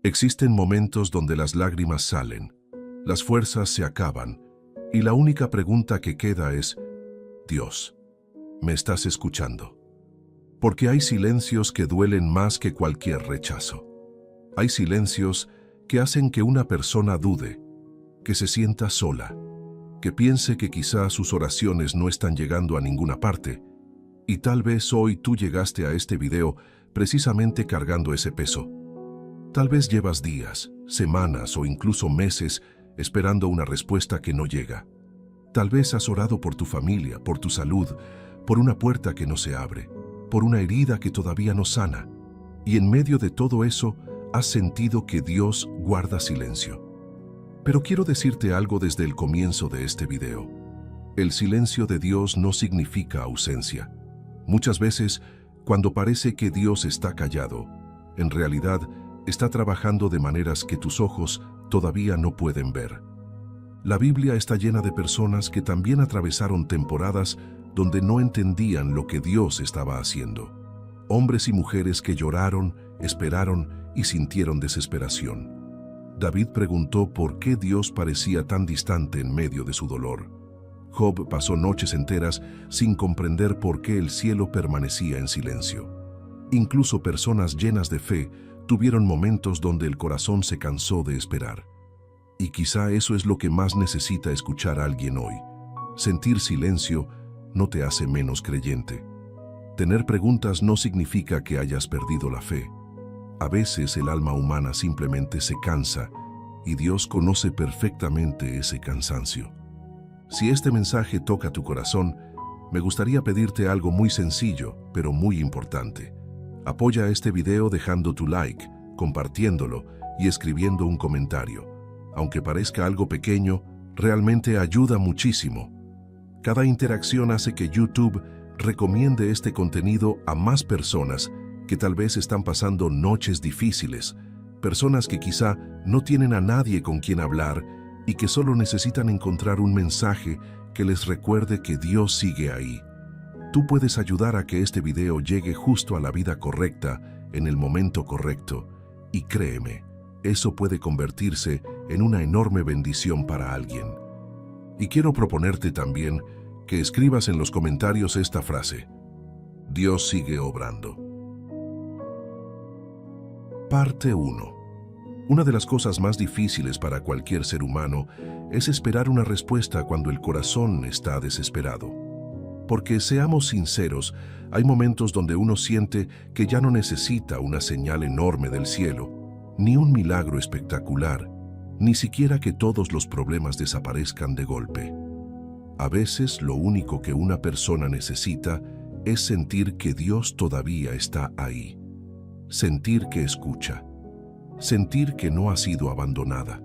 Existen momentos donde las lágrimas salen, las fuerzas se acaban y la única pregunta que queda es: Dios, ¿me estás escuchando? Porque hay silencios que duelen más que cualquier rechazo. Hay silencios que hacen que una persona dude, que se sienta sola, que piense que quizá sus oraciones no están llegando a ninguna parte. Y tal vez hoy tú llegaste a este video precisamente cargando ese peso. Tal vez llevas días, semanas o incluso meses esperando una respuesta que no llega. Tal vez has orado por tu familia, por tu salud, por una puerta que no se abre, por una herida que todavía no sana. Y en medio de todo eso, has sentido que Dios guarda silencio. Pero quiero decirte algo desde el comienzo de este video. El silencio de Dios no significa ausencia. Muchas veces, cuando parece que Dios está callado, en realidad está trabajando de maneras que tus ojos todavía no pueden ver. La Biblia está llena de personas que también atravesaron temporadas donde no entendían lo que Dios estaba haciendo. Hombres y mujeres que lloraron, esperaron y sintieron desesperación. David preguntó por qué Dios parecía tan distante en medio de su dolor. Job pasó noches enteras sin comprender por qué el cielo permanecía en silencio. Incluso personas llenas de fe tuvieron momentos donde el corazón se cansó de esperar. Y quizá eso es lo que más necesita escuchar alguien hoy. Sentir silencio no te hace menos creyente. Tener preguntas no significa que hayas perdido la fe. A veces el alma humana simplemente se cansa y Dios conoce perfectamente ese cansancio. Si este mensaje toca tu corazón, me gustaría pedirte algo muy sencillo, pero muy importante. Apoya este video dejando tu like, compartiéndolo y escribiendo un comentario. Aunque parezca algo pequeño, realmente ayuda muchísimo. Cada interacción hace que YouTube recomiende este contenido a más personas que tal vez están pasando noches difíciles, personas que quizá no tienen a nadie con quien hablar y que solo necesitan encontrar un mensaje que les recuerde que Dios sigue ahí. Tú puedes ayudar a que este video llegue justo a la vida correcta, en el momento correcto, y créeme, eso puede convertirse en una enorme bendición para alguien. Y quiero proponerte también que escribas en los comentarios esta frase: Dios sigue obrando. Parte 1. Una de las cosas más difíciles para cualquier ser humano es esperar una respuesta cuando el corazón está desesperado. Porque seamos sinceros, hay momentos donde uno siente que ya no necesita una señal enorme del cielo, ni un milagro espectacular, ni siquiera que todos los problemas desaparezcan de golpe. A veces lo único que una persona necesita es sentir que Dios todavía está ahí, sentir que escucha, sentir que no ha sido abandonada.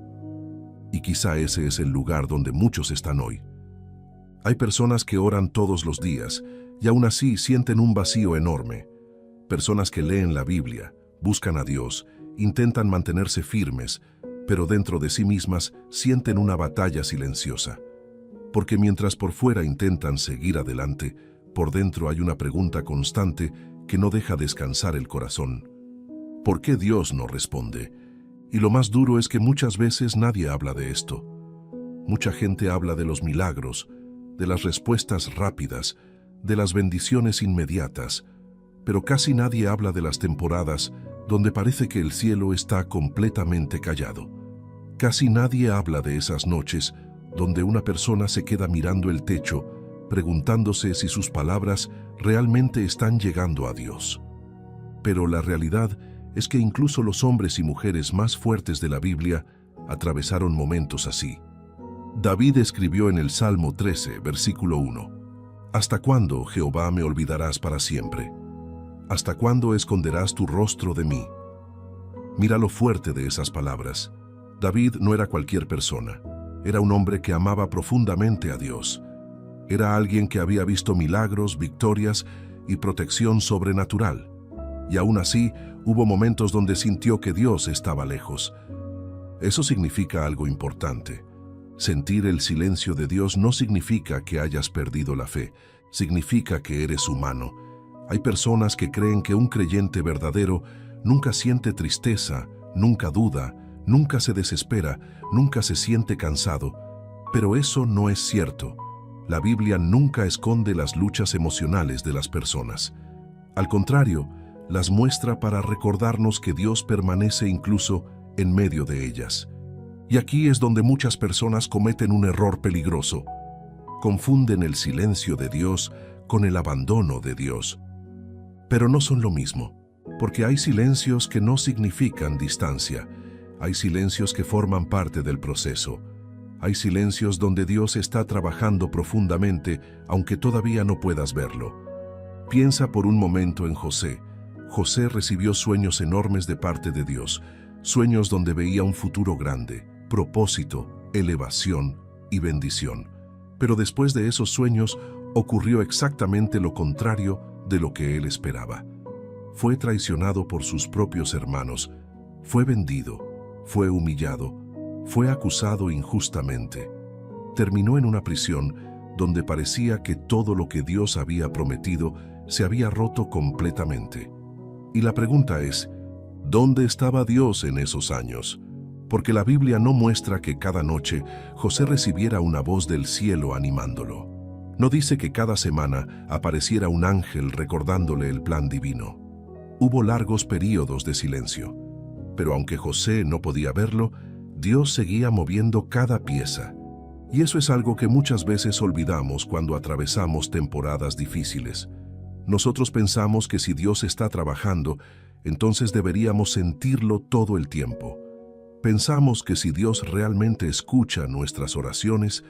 Y quizá ese es el lugar donde muchos están hoy. Hay personas que oran todos los días y aún así sienten un vacío enorme. Personas que leen la Biblia, buscan a Dios, intentan mantenerse firmes, pero dentro de sí mismas sienten una batalla silenciosa. Porque mientras por fuera intentan seguir adelante, por dentro hay una pregunta constante que no deja descansar el corazón. ¿Por qué Dios no responde? Y lo más duro es que muchas veces nadie habla de esto. Mucha gente habla de los milagros, de las respuestas rápidas, de las bendiciones inmediatas, pero casi nadie habla de las temporadas donde parece que el cielo está completamente callado. Casi nadie habla de esas noches donde una persona se queda mirando el techo, preguntándose si sus palabras realmente están llegando a Dios. Pero la realidad es que incluso los hombres y mujeres más fuertes de la Biblia atravesaron momentos así. David escribió en el Salmo 13, versículo 1: ¿Hasta cuándo, Jehová, me olvidarás para siempre? ¿Hasta cuándo esconderás tu rostro de mí? Mira lo fuerte de esas palabras. David no era cualquier persona. Era un hombre que amaba profundamente a Dios. Era alguien que había visto milagros, victorias y protección sobrenatural. Y aún así, hubo momentos donde sintió que Dios estaba lejos. Eso significa algo importante. Sentir el silencio de Dios no significa que hayas perdido la fe, significa que eres humano. Hay personas que creen que un creyente verdadero nunca siente tristeza, nunca duda, nunca se desespera, nunca se siente cansado. Pero eso no es cierto. La Biblia nunca esconde las luchas emocionales de las personas. Al contrario, las muestra para recordarnos que Dios permanece incluso en medio de ellas. Y aquí es donde muchas personas cometen un error peligroso. Confunden el silencio de Dios con el abandono de Dios. Pero no son lo mismo, porque hay silencios que no significan distancia. Hay silencios que forman parte del proceso. Hay silencios donde Dios está trabajando profundamente, aunque todavía no puedas verlo. Piensa por un momento en José. José recibió sueños enormes de parte de Dios, sueños donde veía un futuro grande, propósito, elevación y bendición. Pero después de esos sueños ocurrió exactamente lo contrario de lo que él esperaba. Fue traicionado por sus propios hermanos, fue vendido, fue humillado, fue acusado injustamente. Terminó en una prisión donde parecía que todo lo que Dios había prometido se había roto completamente. Y la pregunta es, ¿dónde estaba Dios en esos años? Porque la Biblia no muestra que cada noche José recibiera una voz del cielo animándolo. No dice que cada semana apareciera un ángel recordándole el plan divino. Hubo largos períodos de silencio. Pero aunque José no podía verlo, Dios seguía moviendo cada pieza. Y eso es algo que muchas veces olvidamos cuando atravesamos temporadas difíciles. Nosotros pensamos que si Dios está trabajando, entonces deberíamos sentirlo todo el tiempo. Pensamos que si Dios realmente escucha nuestras oraciones,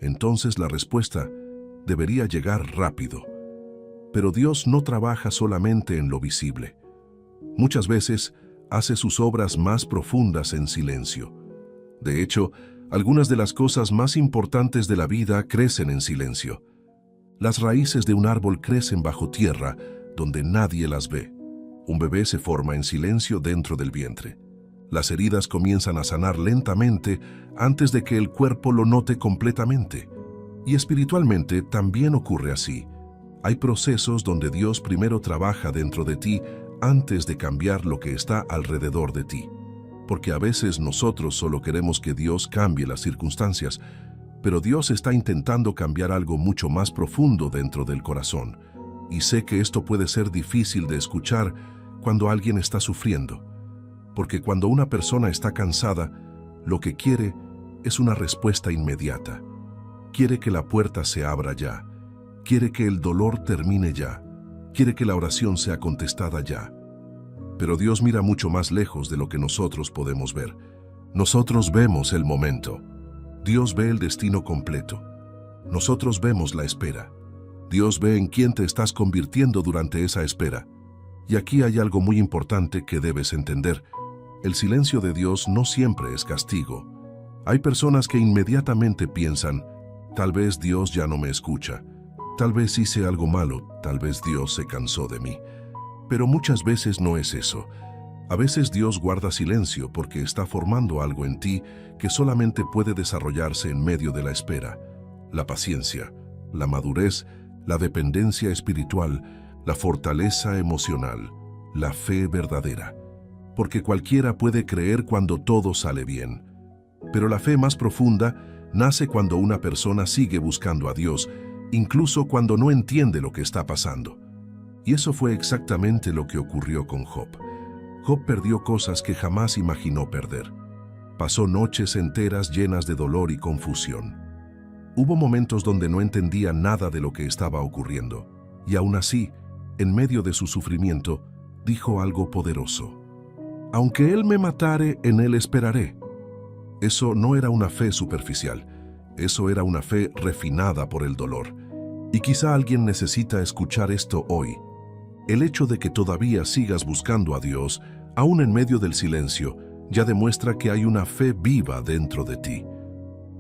entonces la respuesta debería llegar rápido. Pero Dios no trabaja solamente en lo visible. Muchas veces hace sus obras más profundas en silencio. De hecho, algunas de las cosas más importantes de la vida crecen en silencio. Las raíces de un árbol crecen bajo tierra, donde nadie las ve. Un bebé se forma en silencio dentro del vientre. Las heridas comienzan a sanar lentamente antes de que el cuerpo lo note completamente. Y espiritualmente también ocurre así. Hay procesos donde Dios primero trabaja dentro de ti antes de cambiar lo que está alrededor de ti. Porque a veces nosotros solo queremos que Dios cambie las circunstancias, pero Dios está intentando cambiar algo mucho más profundo dentro del corazón. Y sé que esto puede ser difícil de escuchar cuando alguien está sufriendo. Porque cuando una persona está cansada, lo que quiere es una respuesta inmediata. Quiere que la puerta se abra ya. Quiere que el dolor termine ya. Quiere que la oración sea contestada ya. Pero Dios mira mucho más lejos de lo que nosotros podemos ver. Nosotros vemos el momento. Dios ve el destino completo. Nosotros vemos la espera. Dios ve en quién te estás convirtiendo durante esa espera. Y aquí hay algo muy importante que debes entender. El silencio de Dios no siempre es castigo. Hay personas que inmediatamente piensan, tal vez Dios ya no me escucha, tal vez hice algo malo, tal vez Dios se cansó de mí. Pero muchas veces no es eso. A veces Dios guarda silencio porque está formando algo en ti que solamente puede desarrollarse en medio de la espera. La paciencia, la madurez, la dependencia espiritual, la fortaleza emocional, la fe verdadera. Porque cualquiera puede creer cuando todo sale bien. Pero la fe más profunda nace cuando una persona sigue buscando a Dios, incluso cuando no entiende lo que está pasando. Y eso fue exactamente lo que ocurrió con Job. Job perdió cosas que jamás imaginó perder. Pasó noches enteras llenas de dolor y confusión. Hubo momentos donde no entendía nada de lo que estaba ocurriendo. Y aún así, en medio de su sufrimiento, dijo algo poderoso. Aunque Él me matare, en Él esperaré. Eso no era una fe superficial. Eso era una fe refinada por el dolor. Y quizá alguien necesita escuchar esto hoy. El hecho de que todavía sigas buscando a Dios, aún en medio del silencio, ya demuestra que hay una fe viva dentro de ti.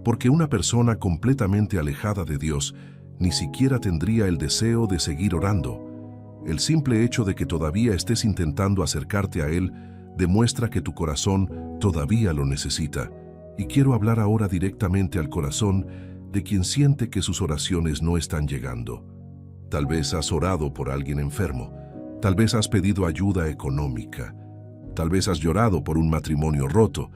Porque una persona completamente alejada de Dios ni siquiera tendría el deseo de seguir orando. El simple hecho de que todavía estés intentando acercarte a Él demuestra que tu corazón todavía lo necesita. Y quiero hablar ahora directamente al corazón de quien siente que sus oraciones no están llegando. Tal vez has orado por alguien enfermo, tal vez has pedido ayuda económica, Tal vez has llorado por un matrimonio roto.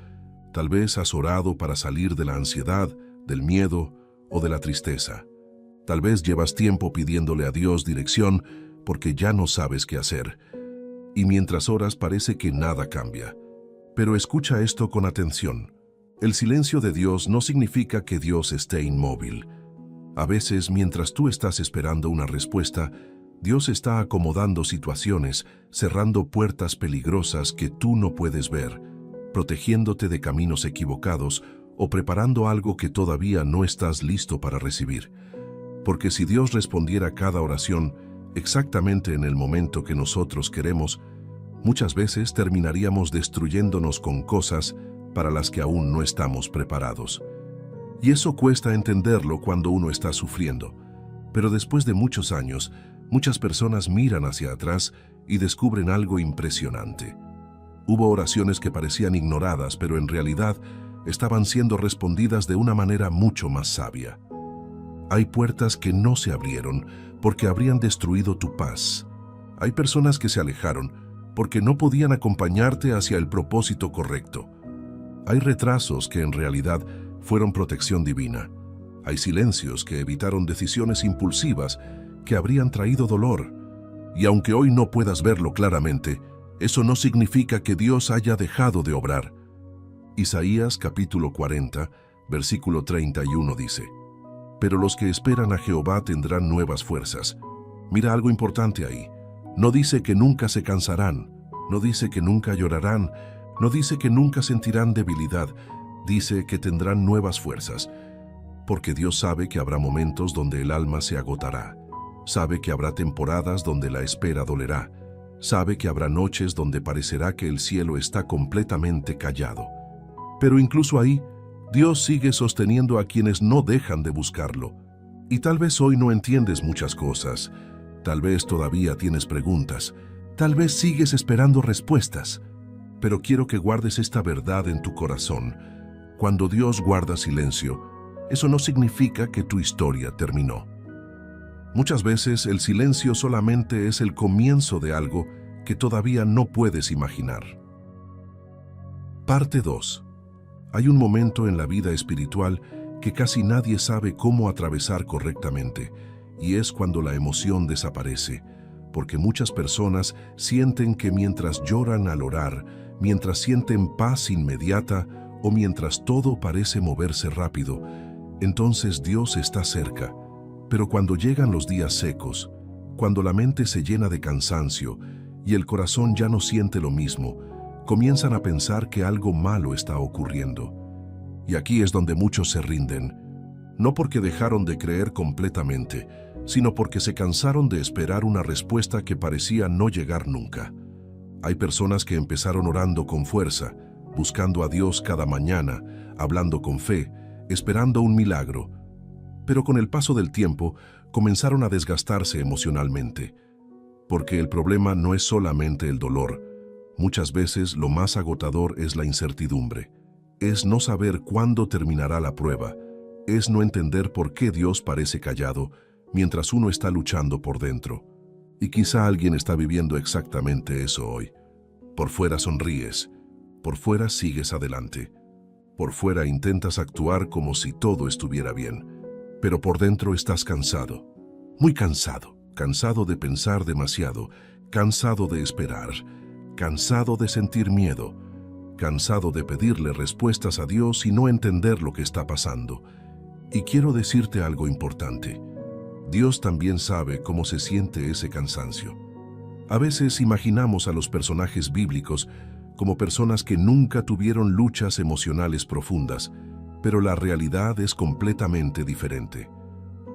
Tal vez has orado para salir de la ansiedad, del miedo o de la tristeza. Tal vez llevas tiempo pidiéndole a Dios dirección porque ya no sabes qué hacer. Y mientras oras parece que nada cambia. Pero escucha esto con atención. El silencio de Dios no significa que Dios esté inmóvil. A veces, mientras tú estás esperando una respuesta, Dios está acomodando situaciones, cerrando puertas peligrosas que tú no puedes ver, protegiéndote de caminos equivocados o preparando algo que todavía no estás listo para recibir. Porque si Dios respondiera cada oración exactamente en el momento que nosotros queremos, muchas veces terminaríamos destruyéndonos con cosas para las que aún no estamos preparados. Y eso cuesta entenderlo cuando uno está sufriendo. Pero después de muchos años, muchas personas miran hacia atrás y descubren algo impresionante. Hubo oraciones que parecían ignoradas, pero en realidad estaban siendo respondidas de una manera mucho más sabia. Hay puertas que no se abrieron porque habrían destruido tu paz. Hay personas que se alejaron porque no podían acompañarte hacia el propósito correcto. Hay retrasos que en realidad fueron protección divina. Hay silencios que evitaron decisiones impulsivas que habrían traído dolor. Y aunque hoy no puedas verlo claramente, eso no significa que Dios haya dejado de obrar. Isaías capítulo 40, versículo 31 dice: Pero los que esperan a Jehová tendrán nuevas fuerzas. Mira algo importante ahí. No dice que nunca se cansarán, no dice que nunca llorarán, no dice que nunca sentirán debilidad, dice que tendrán nuevas fuerzas. Porque Dios sabe que habrá momentos donde el alma se agotará. Sabe que habrá temporadas donde la espera dolerá. Sabe que habrá noches donde parecerá que el cielo está completamente callado. Pero incluso ahí, Dios sigue sosteniendo a quienes no dejan de buscarlo. Y tal vez hoy no entiendes muchas cosas. Tal vez todavía tienes preguntas. Tal vez sigues esperando respuestas. Pero quiero que guardes esta verdad en tu corazón. Cuando Dios guarda silencio, eso no significa que tu historia terminó. Muchas veces el silencio solamente es el comienzo de algo que todavía no puedes imaginar. Parte 2. Hay un momento en la vida espiritual que casi nadie sabe cómo atravesar correctamente, y es cuando la emoción desaparece, porque muchas personas sienten que mientras lloran al orar, mientras sienten paz inmediata o mientras todo parece moverse rápido, entonces Dios está cerca. Pero cuando llegan los días secos, cuando la mente se llena de cansancio y el corazón ya no siente lo mismo, comienzan a pensar que algo malo está ocurriendo. Y aquí es donde muchos se rinden, no porque dejaron de creer completamente, sino porque se cansaron de esperar una respuesta que parecía no llegar nunca. Hay personas que empezaron orando con fuerza, buscando a Dios cada mañana, hablando con fe, esperando un milagro. Pero con el paso del tiempo, comenzaron a desgastarse emocionalmente. Porque el problema no es solamente el dolor. Muchas veces lo más agotador es la incertidumbre. Es no saber cuándo terminará la prueba. Es no entender por qué Dios parece callado, mientras uno está luchando por dentro. Y quizá alguien está viviendo exactamente eso hoy. Por fuera sonríes, por fuera sigues adelante. Por fuera intentas actuar como si todo estuviera bien, pero por dentro estás cansado, muy cansado, cansado de pensar demasiado, cansado de esperar, cansado de sentir miedo, cansado de pedirle respuestas a Dios y no entender lo que está pasando. Y quiero decirte algo importante. Dios también sabe cómo se siente ese cansancio. A veces imaginamos a los personajes bíblicos como personas que nunca tuvieron luchas emocionales profundas, pero la realidad es completamente diferente.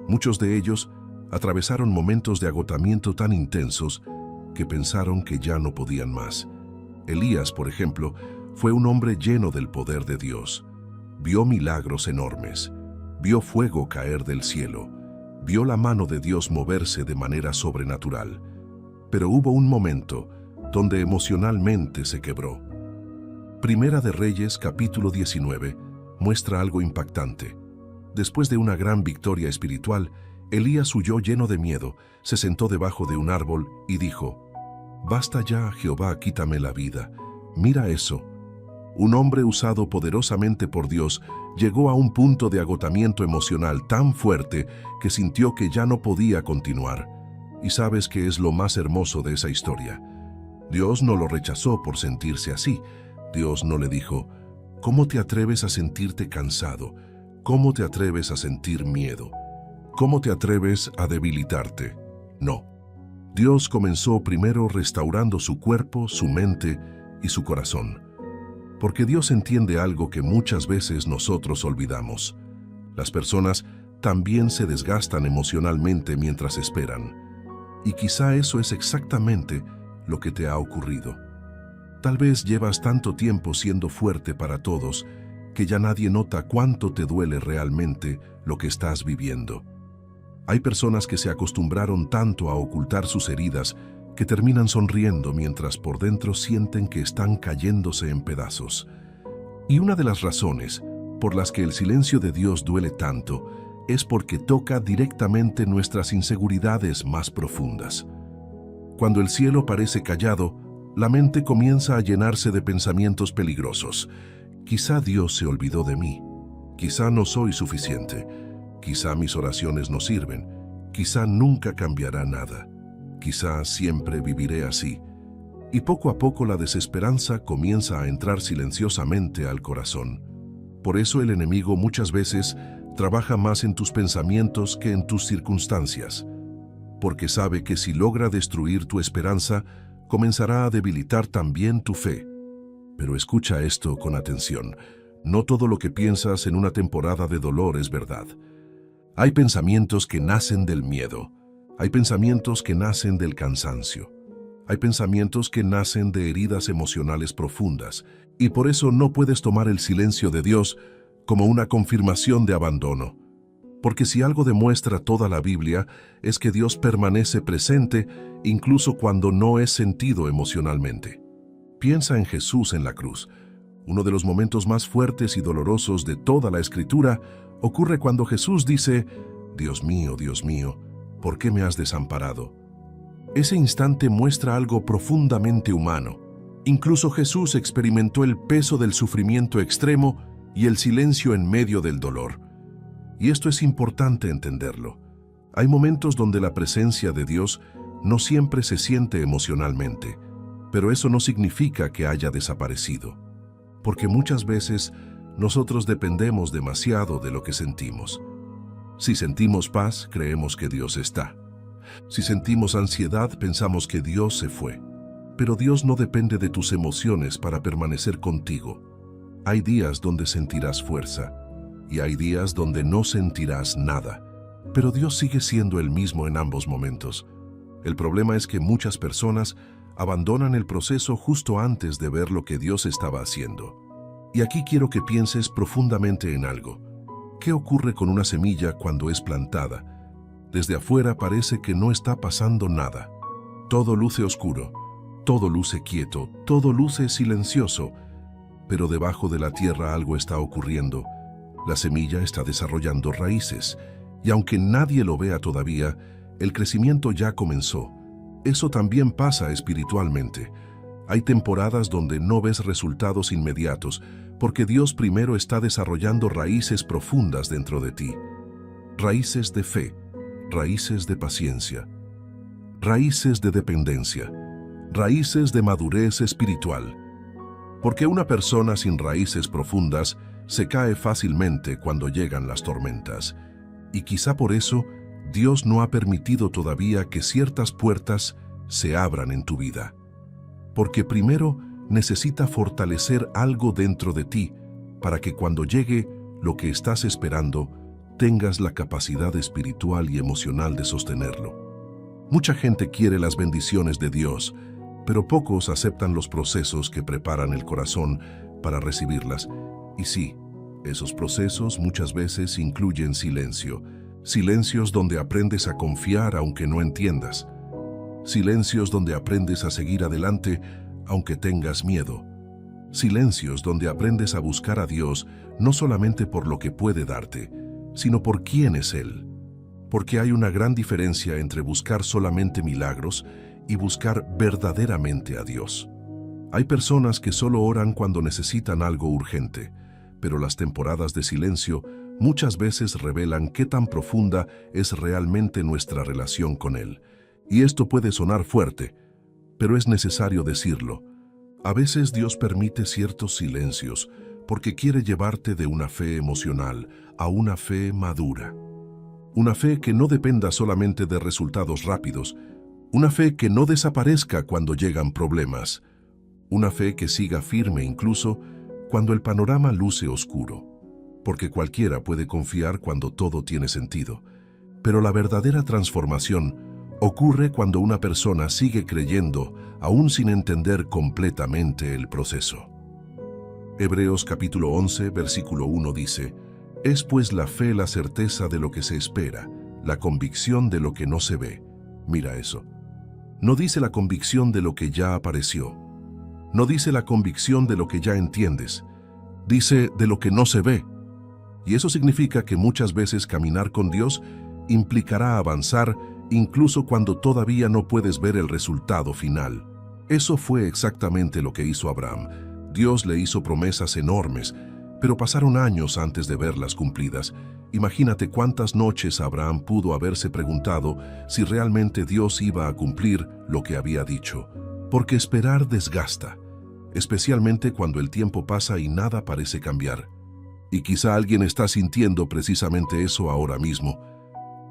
Muchos de ellos atravesaron momentos de agotamiento tan intensos que pensaron que ya no podían más. Elías, por ejemplo, fue un hombre lleno del poder de Dios. Vio milagros enormes, vio fuego caer del cielo, vio la mano de Dios moverse de manera sobrenatural. Pero hubo un momento donde emocionalmente se quebró. Primera de Reyes, capítulo 19, muestra algo impactante. Después de una gran victoria espiritual, Elías huyó lleno de miedo, se sentó debajo de un árbol y dijo: «Basta ya, Jehová, quítame la vida. Mira eso. Un hombre usado poderosamente por Dios llegó a un punto de agotamiento emocional tan fuerte que sintió que ya no podía continuar. ¿Y sabes qué es lo más hermoso de esa historia? Dios no lo rechazó por sentirse así. Dios no le dijo, ¿cómo te atreves a sentirte cansado? ¿Cómo te atreves a sentir miedo? ¿Cómo te atreves a debilitarte? No. Dios comenzó primero restaurando su cuerpo, su mente y su corazón. Porque Dios entiende algo que muchas veces nosotros olvidamos. Las personas también se desgastan emocionalmente mientras esperan. Y quizá eso es exactamente lo que te ha ocurrido. Tal vez llevas tanto tiempo siendo fuerte para todos que ya nadie nota cuánto te duele realmente lo que estás viviendo. Hay personas que se acostumbraron tanto a ocultar sus heridas que terminan sonriendo mientras por dentro sienten que están cayéndose en pedazos. Y una de las razones por las que el silencio de Dios duele tanto es porque toca directamente nuestras inseguridades más profundas. Cuando el cielo parece callado, la mente comienza a llenarse de pensamientos peligrosos. Quizá Dios se olvidó de mí. Quizá no soy suficiente. Quizá mis oraciones no sirven. Quizá nunca cambiará nada. Quizá siempre viviré así. Y poco a poco la desesperanza comienza a entrar silenciosamente al corazón. Por eso el enemigo muchas veces trabaja más en tus pensamientos que en tus circunstancias. Porque sabe que si logra destruir tu esperanza, comenzará a debilitar también tu fe. Pero escucha esto con atención. No todo lo que piensas en una temporada de dolor es verdad. Hay pensamientos que nacen del miedo. Hay pensamientos que nacen del cansancio. Hay pensamientos que nacen de heridas emocionales profundas. Y por eso no puedes tomar el silencio de Dios como una confirmación de abandono. Porque si algo demuestra toda la Biblia es que Dios permanece presente incluso cuando no es sentido emocionalmente. Piensa en Jesús en la cruz. Uno de los momentos más fuertes y dolorosos de toda la Escritura ocurre cuando Jesús dice, Dios mío, ¿por qué me has desamparado? Ese instante muestra algo profundamente humano. Incluso Jesús experimentó el peso del sufrimiento extremo y el silencio en medio del dolor. Y esto es importante entenderlo. Hay momentos donde la presencia de Dios no siempre se siente emocionalmente, pero eso no significa que haya desaparecido. Porque muchas veces nosotros dependemos demasiado de lo que sentimos. Si sentimos paz, creemos que Dios está. Si sentimos ansiedad, pensamos que Dios se fue. Pero Dios no depende de tus emociones para permanecer contigo. Hay días donde sentirás fuerza y hay días donde no sentirás nada. Pero Dios sigue siendo el mismo en ambos momentos. El problema es que muchas personas abandonan el proceso justo antes de ver lo que Dios estaba haciendo. Y aquí quiero que pienses profundamente en algo. ¿Qué ocurre con una semilla cuando es plantada? Desde afuera parece que no está pasando nada. Todo luce oscuro, todo luce quieto, todo luce silencioso. Pero debajo de la tierra algo está ocurriendo. La semilla está desarrollando raíces. Y aunque nadie lo vea todavía, el crecimiento ya comenzó. Eso también pasa espiritualmente. Hay temporadas donde no ves resultados inmediatos, porque Dios primero está desarrollando raíces profundas dentro de ti. Raíces de fe, raíces de paciencia, raíces de dependencia, raíces de madurez espiritual. Porque una persona sin raíces profundas se cae fácilmente cuando llegan las tormentas. Y quizá por eso Dios no ha permitido todavía que ciertas puertas se abran en tu vida. Porque primero necesita fortalecer algo dentro de ti para que cuando llegue lo que estás esperando, tengas la capacidad espiritual y emocional de sostenerlo. Mucha gente quiere las bendiciones de Dios, pero pocos aceptan los procesos que preparan el corazón para recibirlas. Y sí, esos procesos muchas veces incluyen silencio. Silencios donde aprendes a confiar aunque no entiendas. Silencios donde aprendes a seguir adelante aunque tengas miedo. Silencios donde aprendes a buscar a Dios no solamente por lo que puede darte, sino por quién es Él. Porque hay una gran diferencia entre buscar solamente milagros y buscar verdaderamente a Dios. Hay personas que solo oran cuando necesitan algo urgente, pero las temporadas de silencio muchas veces revelan qué tan profunda es realmente nuestra relación con Él. Y esto puede sonar fuerte, pero es necesario decirlo. A veces Dios permite ciertos silencios porque quiere llevarte de una fe emocional a una fe madura. Una fe que no dependa solamente de resultados rápidos, una fe que no desaparezca cuando llegan problemas, una fe que siga firme incluso cuando el panorama luce oscuro, porque cualquiera puede confiar cuando todo tiene sentido. Pero la verdadera transformación ocurre cuando una persona sigue creyendo aún sin entender completamente el proceso. Hebreos capítulo 11, versículo 1 dice: «Es pues la fe la certeza de lo que se espera, la convicción de lo que no se ve». Mira eso. No dice la convicción de lo que ya apareció. No dice la convicción de lo que ya entiendes. Dice de lo que no se ve. Y eso significa que muchas veces caminar con Dios implicará avanzar incluso cuando todavía no puedes ver el resultado final. Eso fue exactamente lo que hizo Abraham. Dios le hizo promesas enormes, pero pasaron años antes de verlas cumplidas. Imagínate cuántas noches Abraham pudo haberse preguntado si realmente Dios iba a cumplir lo que había dicho. Porque esperar desgasta, especialmente cuando el tiempo pasa y nada parece cambiar. Y quizá alguien está sintiendo precisamente eso ahora mismo.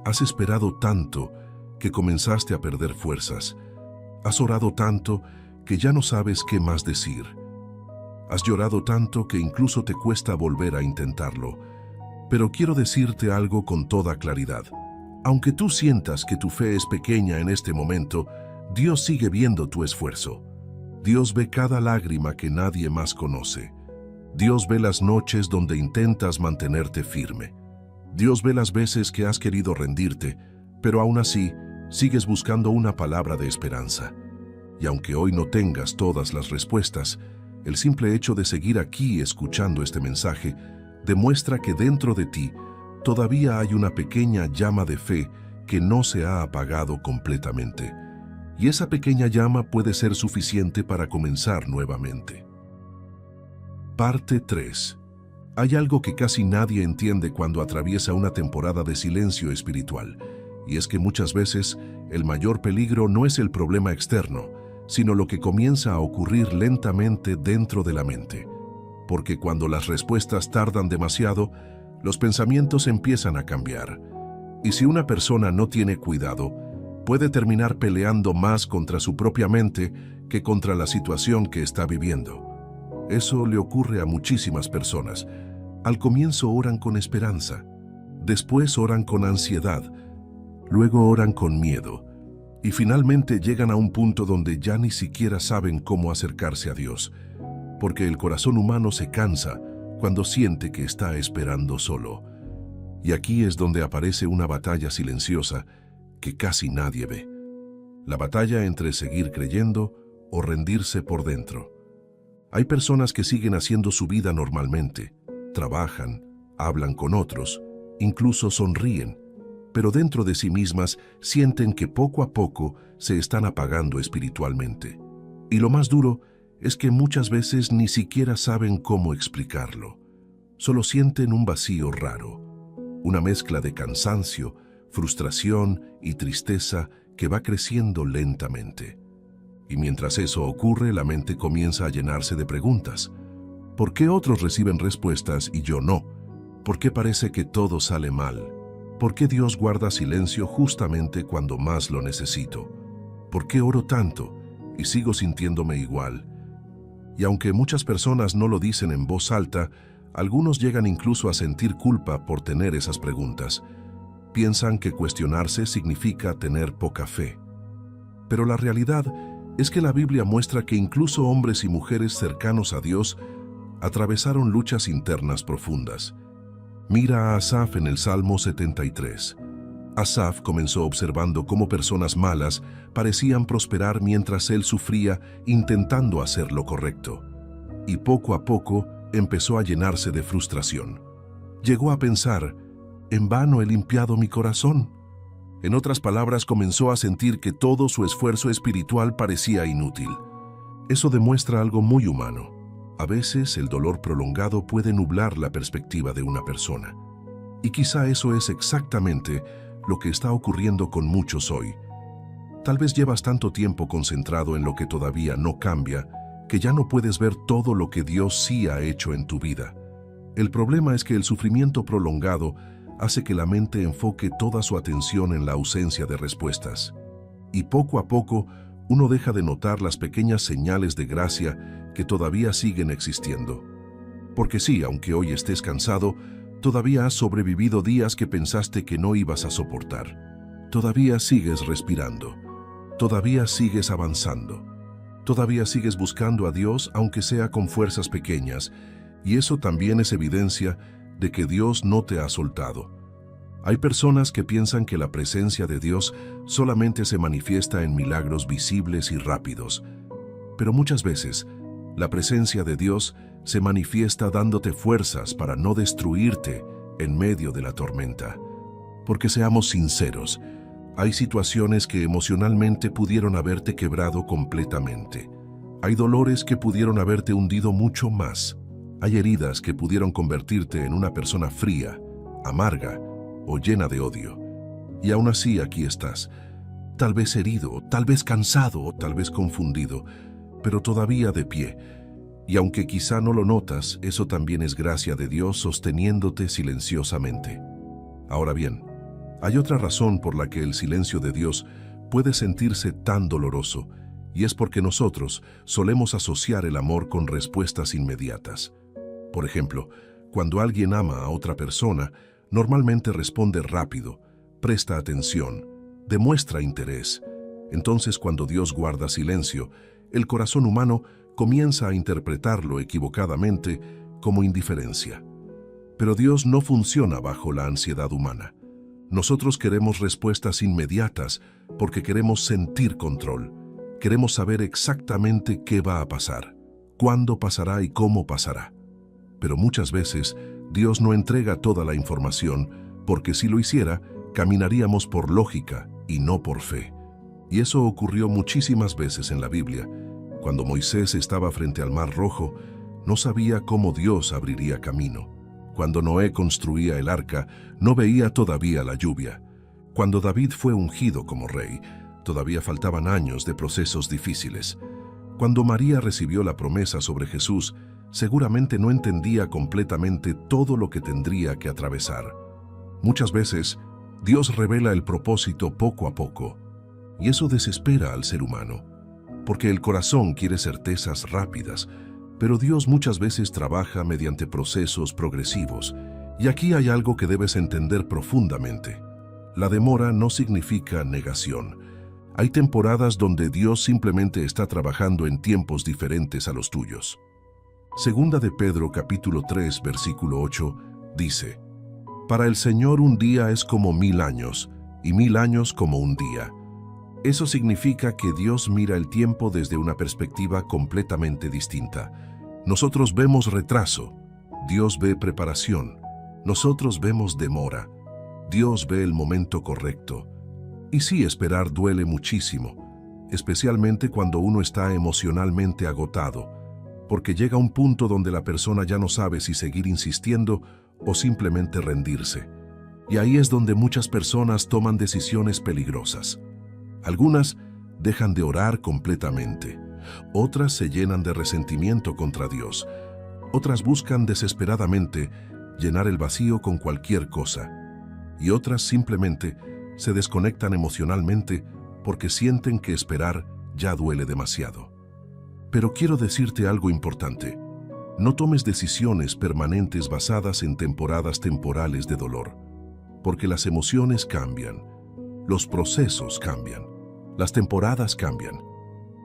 Has esperado tanto que comenzaste a perder fuerzas. Has orado tanto que ya no sabes qué más decir. Has llorado tanto que incluso te cuesta volver a intentarlo. Pero quiero decirte algo con toda claridad. Aunque tú sientas que tu fe es pequeña en este momento, Dios sigue viendo tu esfuerzo. Dios ve cada lágrima que nadie más conoce. Dios ve las noches donde intentas mantenerte firme. Dios ve las veces que has querido rendirte, pero aún así sigues buscando una palabra de esperanza. Y aunque hoy no tengas todas las respuestas, el simple hecho de seguir aquí escuchando este mensaje demuestra que dentro de ti todavía hay una pequeña llama de fe que no se ha apagado completamente. Y esa pequeña llama puede ser suficiente para comenzar nuevamente. Parte 3. Hay algo que casi nadie entiende cuando atraviesa una temporada de silencio espiritual, y es que muchas veces el mayor peligro no es el problema externo, sino lo que comienza a ocurrir lentamente dentro de la mente. Porque cuando las respuestas tardan demasiado, los pensamientos empiezan a cambiar. Y si una persona no tiene cuidado, puede terminar peleando más contra su propia mente que contra la situación que está viviendo. Eso le ocurre a muchísimas personas. Al comienzo oran con esperanza, después oran con ansiedad, luego oran con miedo, y finalmente llegan a un punto donde ya ni siquiera saben cómo acercarse a Dios, porque el corazón humano se cansa cuando siente que está esperando solo. Y aquí es donde aparece una batalla silenciosa que casi nadie ve. La batalla entre seguir creyendo o rendirse por dentro. Hay personas que siguen haciendo su vida normalmente, trabajan, hablan con otros, incluso sonríen, pero dentro de sí mismas sienten que poco a poco se están apagando espiritualmente. Y lo más duro es que muchas veces ni siquiera saben cómo explicarlo. Solo sienten un vacío raro, una mezcla de cansancio, frustración y tristeza que va creciendo lentamente. Y mientras eso ocurre, la mente comienza a llenarse de preguntas. ¿Por qué otros reciben respuestas y yo no? ¿Por qué parece que todo sale mal? ¿Por qué Dios guarda silencio justamente cuando más lo necesito? ¿Por qué oro tanto y sigo sintiéndome igual? Y aunque muchas personas no lo dicen en voz alta, algunos llegan incluso a sentir culpa por tener esas preguntas. Piensan que cuestionarse significa tener poca fe. Pero la realidad es que la Biblia muestra que incluso hombres y mujeres cercanos a Dios atravesaron luchas internas profundas. Mira a Asaf en el Salmo 73. Asaf comenzó observando cómo personas malas parecían prosperar mientras él sufría intentando hacer lo correcto. Y poco a poco empezó a llenarse de frustración. Llegó a pensar, ¿en vano he limpiado mi corazón? En otras palabras, comenzó a sentir que todo su esfuerzo espiritual parecía inútil. Eso demuestra algo muy humano. A veces el dolor prolongado puede nublar la perspectiva de una persona. Y quizá eso es exactamente lo que está ocurriendo con muchos hoy. Tal vez llevas tanto tiempo concentrado en lo que todavía no cambia, que ya no puedes ver todo lo que Dios sí ha hecho en tu vida. El problema es que el sufrimiento prolongado hace que la mente enfoque toda su atención en la ausencia de respuestas. Y poco a poco, uno deja de notar las pequeñas señales de gracia que todavía siguen existiendo. Porque sí, aunque hoy estés cansado, todavía has sobrevivido días que pensaste que no ibas a soportar. Todavía sigues respirando. Todavía sigues avanzando. Todavía sigues buscando a Dios, aunque sea con fuerzas pequeñas, y eso también es evidencia de que Dios no te ha soltado. Hay personas que piensan que la presencia de Dios solamente se manifiesta en milagros visibles y rápidos, pero muchas veces la presencia de Dios se manifiesta dándote fuerzas para no destruirte en medio de la tormenta. Porque seamos sinceros, hay situaciones que emocionalmente pudieron haberte quebrado completamente. Hay dolores que pudieron haberte hundido mucho más. Hay heridas que pudieron convertirte en una persona fría, amarga o llena de odio. Y aún así aquí estás, tal vez herido, tal vez cansado o tal vez confundido, pero todavía de pie. Y aunque quizá no lo notas, eso también es gracia de Dios sosteniéndote silenciosamente. Ahora bien, hay otra razón por la que el silencio de Dios puede sentirse tan doloroso, y es porque nosotros solemos asociar el amor con respuestas inmediatas. Por ejemplo, cuando alguien ama a otra persona, normalmente responde rápido, presta atención, demuestra interés. Entonces, cuando Dios guarda silencio, el corazón humano comienza a interpretarlo equivocadamente como indiferencia. Pero Dios no funciona bajo la ansiedad humana. Nosotros queremos respuestas inmediatas porque queremos sentir control. Queremos saber exactamente qué va a pasar, cuándo pasará y cómo pasará. Pero muchas veces Dios no entrega toda la información porque si lo hiciera, caminaríamos por lógica y no por fe. Y eso ocurrió muchísimas veces en la Biblia. Cuando Moisés estaba frente al Mar Rojo, no sabía cómo Dios abriría camino. Cuando Noé construía el arca, no veía todavía la lluvia. Cuando David fue ungido como rey, todavía faltaban años de procesos difíciles. Cuando María recibió la promesa sobre Jesús, seguramente no entendía completamente todo lo que tendría que atravesar. Muchas veces, Dios revela el propósito poco a poco, y eso desespera al ser humano, porque el corazón quiere certezas rápidas, pero Dios muchas veces trabaja mediante procesos progresivos, y aquí hay algo que debes entender profundamente. La demora no significa negación. Hay temporadas donde Dios simplemente está trabajando en tiempos diferentes a los tuyos. Segunda de Pedro capítulo 3 versículo 8 dice: Para el Señor un día es como 1000 años, y 1000 años como un día. Eso significa que Dios mira el tiempo desde una perspectiva completamente distinta. Nosotros vemos retraso, Dios ve preparación. Nosotros vemos demora, Dios ve el momento correcto. Y sí, esperar duele muchísimo, especialmente cuando uno está emocionalmente agotado, porque llega un punto donde la persona ya no sabe si seguir insistiendo o simplemente rendirse. Y ahí es donde muchas personas toman decisiones peligrosas. Algunas dejan de orar completamente, otras se llenan de resentimiento contra Dios, otras buscan desesperadamente llenar el vacío con cualquier cosa, y otras simplemente se desconectan emocionalmente porque sienten que esperar ya duele demasiado. Pero quiero decirte algo importante: no tomes decisiones permanentes basadas en temporadas temporales de dolor, porque las emociones cambian, los procesos cambian, las temporadas cambian.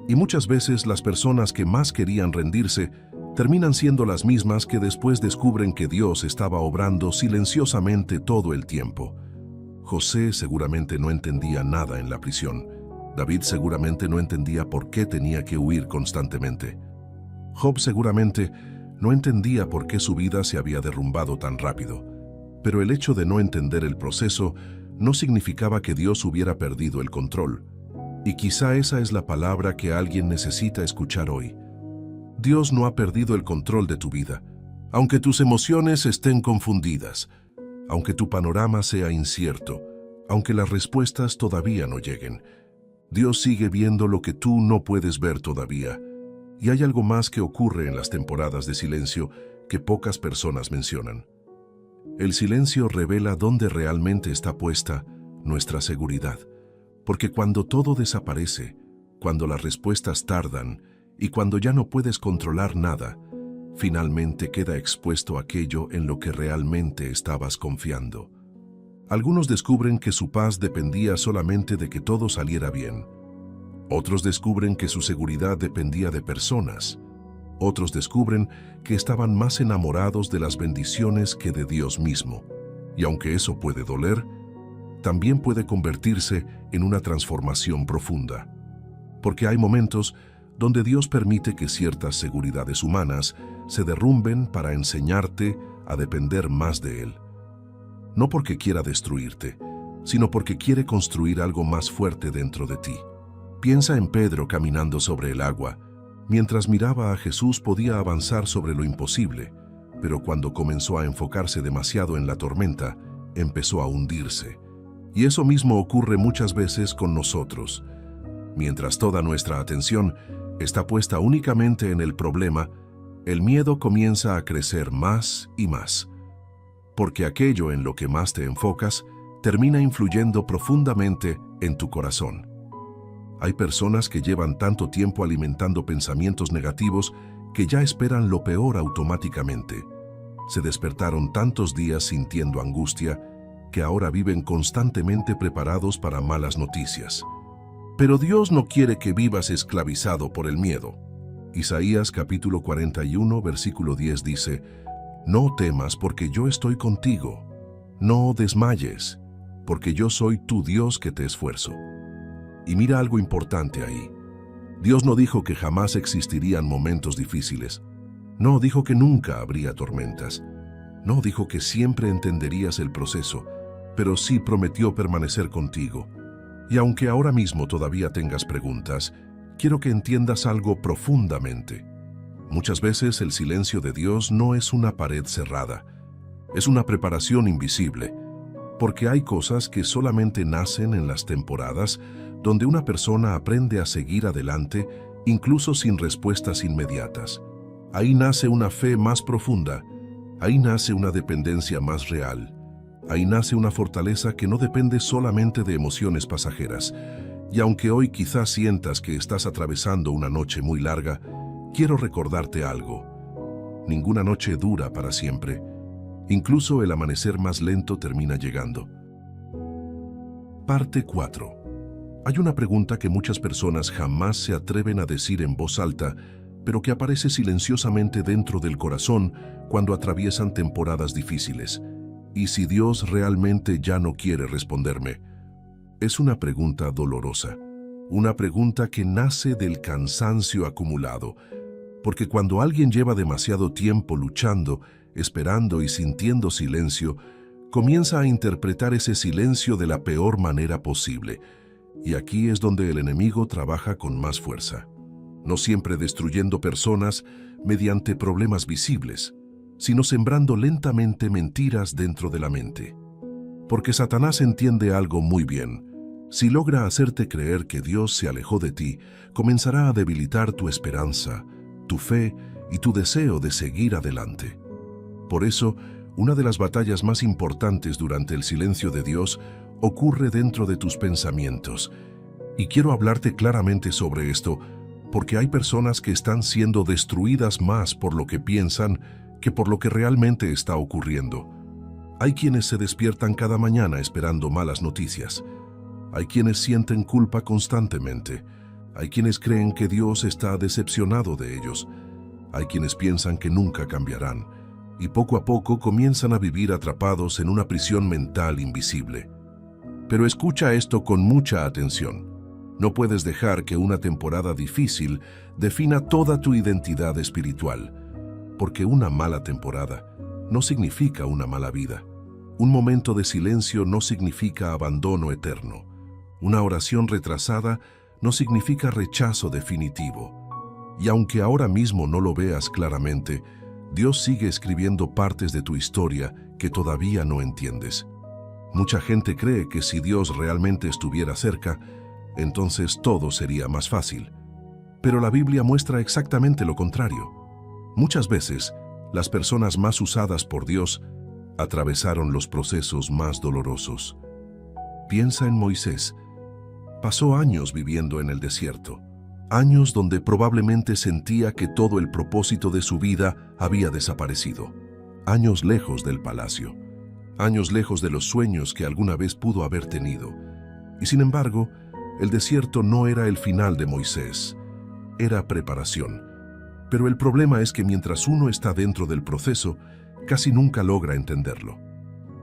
Y muchas veces las personas que más querían rendirse terminan siendo las mismas que después descubren que Dios estaba obrando silenciosamente todo el tiempo. José seguramente no entendía nada en la prisión. David seguramente no entendía por qué tenía que huir constantemente. Job seguramente no entendía por qué su vida se había derrumbado tan rápido. Pero el hecho de no entender el proceso no significaba que Dios hubiera perdido el control. Y quizá esa es la palabra que alguien necesita escuchar hoy. Dios no ha perdido el control de tu vida, aunque tus emociones estén confundidas, aunque tu panorama sea incierto, aunque las respuestas todavía no lleguen. Dios sigue viendo lo que tú no puedes ver todavía. Y hay algo más que ocurre en las temporadas de silencio que pocas personas mencionan. El silencio revela dónde realmente está puesta nuestra seguridad. Porque cuando todo desaparece, cuando las respuestas tardan y cuando ya no puedes controlar nada, finalmente queda expuesto aquello en lo que realmente estabas confiando. Algunos descubren que su paz dependía solamente de que todo saliera bien. Otros descubren que su seguridad dependía de personas. Otros descubren que estaban más enamorados de las bendiciones que de Dios mismo. Y aunque eso puede doler, también puede convertirse en una transformación profunda. Porque hay momentos donde Dios permite que ciertas seguridades humanas se derrumben para enseñarte a depender más de Él. No porque quiera destruirte, sino porque quiere construir algo más fuerte dentro de ti. Piensa en Pedro caminando sobre el agua. Mientras miraba a Jesús podía avanzar sobre lo imposible, pero cuando comenzó a enfocarse demasiado en la tormenta, empezó a hundirse. Y eso mismo ocurre muchas veces con nosotros. Mientras toda nuestra atención está puesta únicamente en el problema, el miedo comienza a crecer más y más. Porque aquello en lo que más te enfocas termina influyendo profundamente en tu corazón. Hay personas que llevan tanto tiempo alimentando pensamientos negativos que ya esperan lo peor automáticamente. Se despertaron tantos días sintiendo angustia que ahora viven constantemente preparados para malas noticias. Pero Dios no quiere que vivas esclavizado por el miedo. Isaías capítulo 41, versículo 10 dice: «No temas porque yo estoy contigo. No desmayes, porque yo soy tu Dios que te esfuerzo». Y mira algo importante ahí. Dios no dijo que jamás existirían momentos difíciles. No dijo que nunca habría tormentas. No dijo que siempre entenderías el proceso, pero sí prometió permanecer contigo. Y aunque ahora mismo todavía tengas preguntas, quiero que entiendas algo profundamente. Muchas veces el silencio de Dios no es una pared cerrada, es una preparación invisible, porque hay cosas que solamente nacen en las temporadas donde una persona aprende a seguir adelante incluso sin respuestas inmediatas. Ahí nace una fe más profunda, ahí nace una dependencia más real. Ahí nace una fortaleza que no depende solamente de emociones pasajeras. Y aunque hoy quizás sientas que estás atravesando una noche muy larga, quiero recordarte algo. Ninguna noche dura para siempre. Incluso el amanecer más lento termina llegando. Parte 4. Hay una pregunta que muchas personas jamás se atreven a decir en voz alta, pero que aparece silenciosamente dentro del corazón cuando atraviesan temporadas difíciles. ¿Y si Dios realmente ya no quiere responderme? Es una pregunta dolorosa, una pregunta que nace del cansancio acumulado, porque cuando alguien lleva demasiado tiempo luchando, esperando y sintiendo silencio, comienza a interpretar ese silencio de la peor manera posible. Y aquí es donde el enemigo trabaja con más fuerza, no siempre destruyendo personas mediante problemas visibles, sino sembrando lentamente mentiras dentro de la mente. Porque Satanás entiende algo muy bien. Si logra hacerte creer que Dios se alejó de ti, comenzará a debilitar tu esperanza, tu fe y tu deseo de seguir adelante. Por eso, una de las batallas más importantes durante el silencio de Dios ocurre dentro de tus pensamientos. Y quiero hablarte claramente sobre esto, porque hay personas que están siendo destruidas más por lo que piensan que por lo que realmente está ocurriendo. Hay quienes se despiertan cada mañana esperando malas noticias. Hay quienes sienten culpa constantemente. Hay quienes creen que Dios está decepcionado de ellos. Hay quienes piensan que nunca cambiarán. Y poco a poco comienzan a vivir atrapados en una prisión mental invisible. Pero escucha esto con mucha atención. No puedes dejar que una temporada difícil defina toda tu identidad espiritual. Porque una mala temporada no significa una mala vida. Un momento de silencio no significa abandono eterno. Una oración retrasada no significa rechazo definitivo. Y aunque ahora mismo no lo veas claramente, Dios sigue escribiendo partes de tu historia que todavía no entiendes. Mucha gente cree que si Dios realmente estuviera cerca, entonces todo sería más fácil. Pero la Biblia muestra exactamente lo contrario. Muchas veces, las personas más usadas por Dios atravesaron los procesos más dolorosos. Piensa en Moisés. Pasó años viviendo en el desierto. Años donde probablemente sentía que todo el propósito de su vida había desaparecido. Años lejos del palacio. Años lejos de los sueños que alguna vez pudo haber tenido. Y sin embargo, el desierto no era el final de Moisés. Era preparación. Pero el problema es que mientras uno está dentro del proceso, casi nunca logra entenderlo.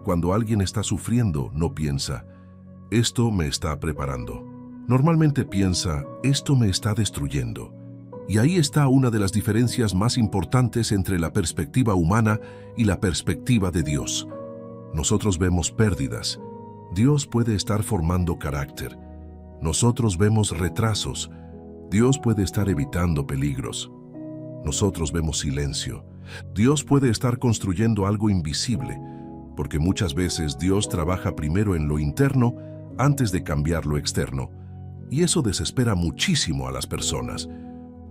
Cuando alguien está sufriendo, no piensa, esto me está preparando. Normalmente piensa, esto me está destruyendo. Y ahí está una de las diferencias más importantes entre la perspectiva humana y la perspectiva de Dios. Nosotros vemos pérdidas. Dios puede estar formando carácter. Nosotros vemos retrasos. Dios puede estar evitando peligros. Nosotros vemos silencio. Dios puede estar construyendo algo invisible, porque muchas veces Dios trabaja primero en lo interno antes de cambiar lo externo. Y eso desespera muchísimo a las personas,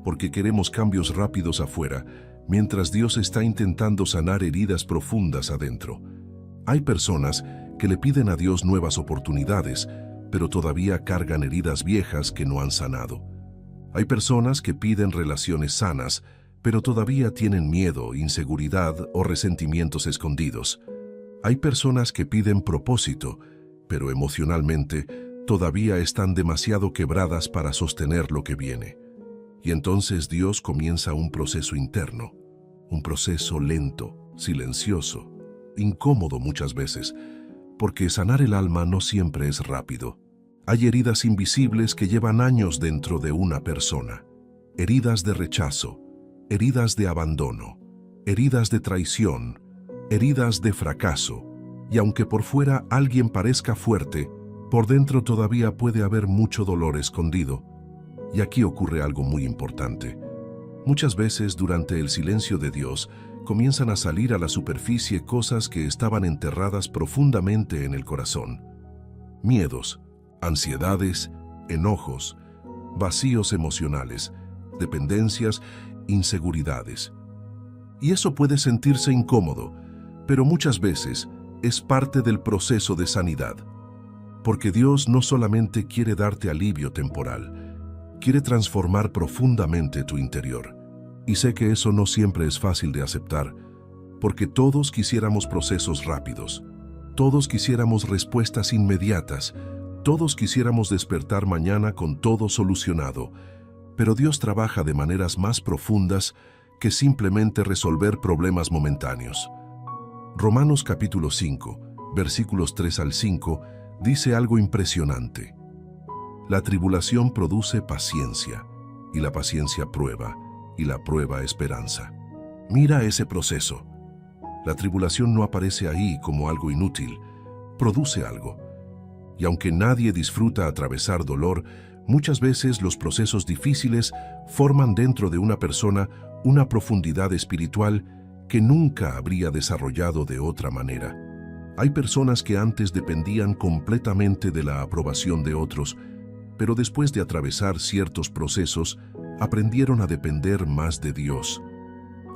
porque queremos cambios rápidos afuera, mientras Dios está intentando sanar heridas profundas adentro. Hay personas que le piden a Dios nuevas oportunidades, pero todavía cargan heridas viejas que no han sanado. Hay personas que piden relaciones sanas, pero todavía tienen miedo, inseguridad o resentimientos escondidos. Hay personas que piden propósito, pero emocionalmente todavía están demasiado quebradas para sostener lo que viene. Y entonces Dios comienza un proceso interno, un proceso lento, silencioso, incómodo muchas veces, porque sanar el alma no siempre es rápido. Hay heridas invisibles que llevan años dentro de una persona. Heridas de rechazo, heridas de abandono, heridas de traición, heridas de fracaso. Y aunque por fuera alguien parezca fuerte, por dentro todavía puede haber mucho dolor escondido. Y aquí ocurre algo muy importante. Muchas veces durante el silencio de Dios comienzan a salir a la superficie cosas que estaban enterradas profundamente en el corazón. Miedos, ansiedades, enojos, vacíos emocionales, dependencias, inseguridades. Y eso puede sentirse incómodo, pero muchas veces es parte del proceso de sanidad. Porque Dios no solamente quiere darte alivio temporal, quiere transformar profundamente tu interior. Y sé que eso no siempre es fácil de aceptar, porque todos quisiéramos procesos rápidos, todos quisiéramos respuestas inmediatas, todos quisiéramos despertar mañana con todo solucionado, pero Dios trabaja de maneras más profundas que simplemente resolver problemas momentáneos. Romanos capítulo 5, versículos 3 al 5, dice algo impresionante. La tribulación produce paciencia, y la paciencia prueba, y la prueba esperanza. Mira ese proceso. La tribulación no aparece ahí como algo inútil, produce algo. Y aunque nadie disfruta atravesar dolor, muchas veces los procesos difíciles forman dentro de una persona una profundidad espiritual que nunca habría desarrollado de otra manera. Hay personas que antes dependían completamente de la aprobación de otros, pero después de atravesar ciertos procesos, aprendieron a depender más de Dios.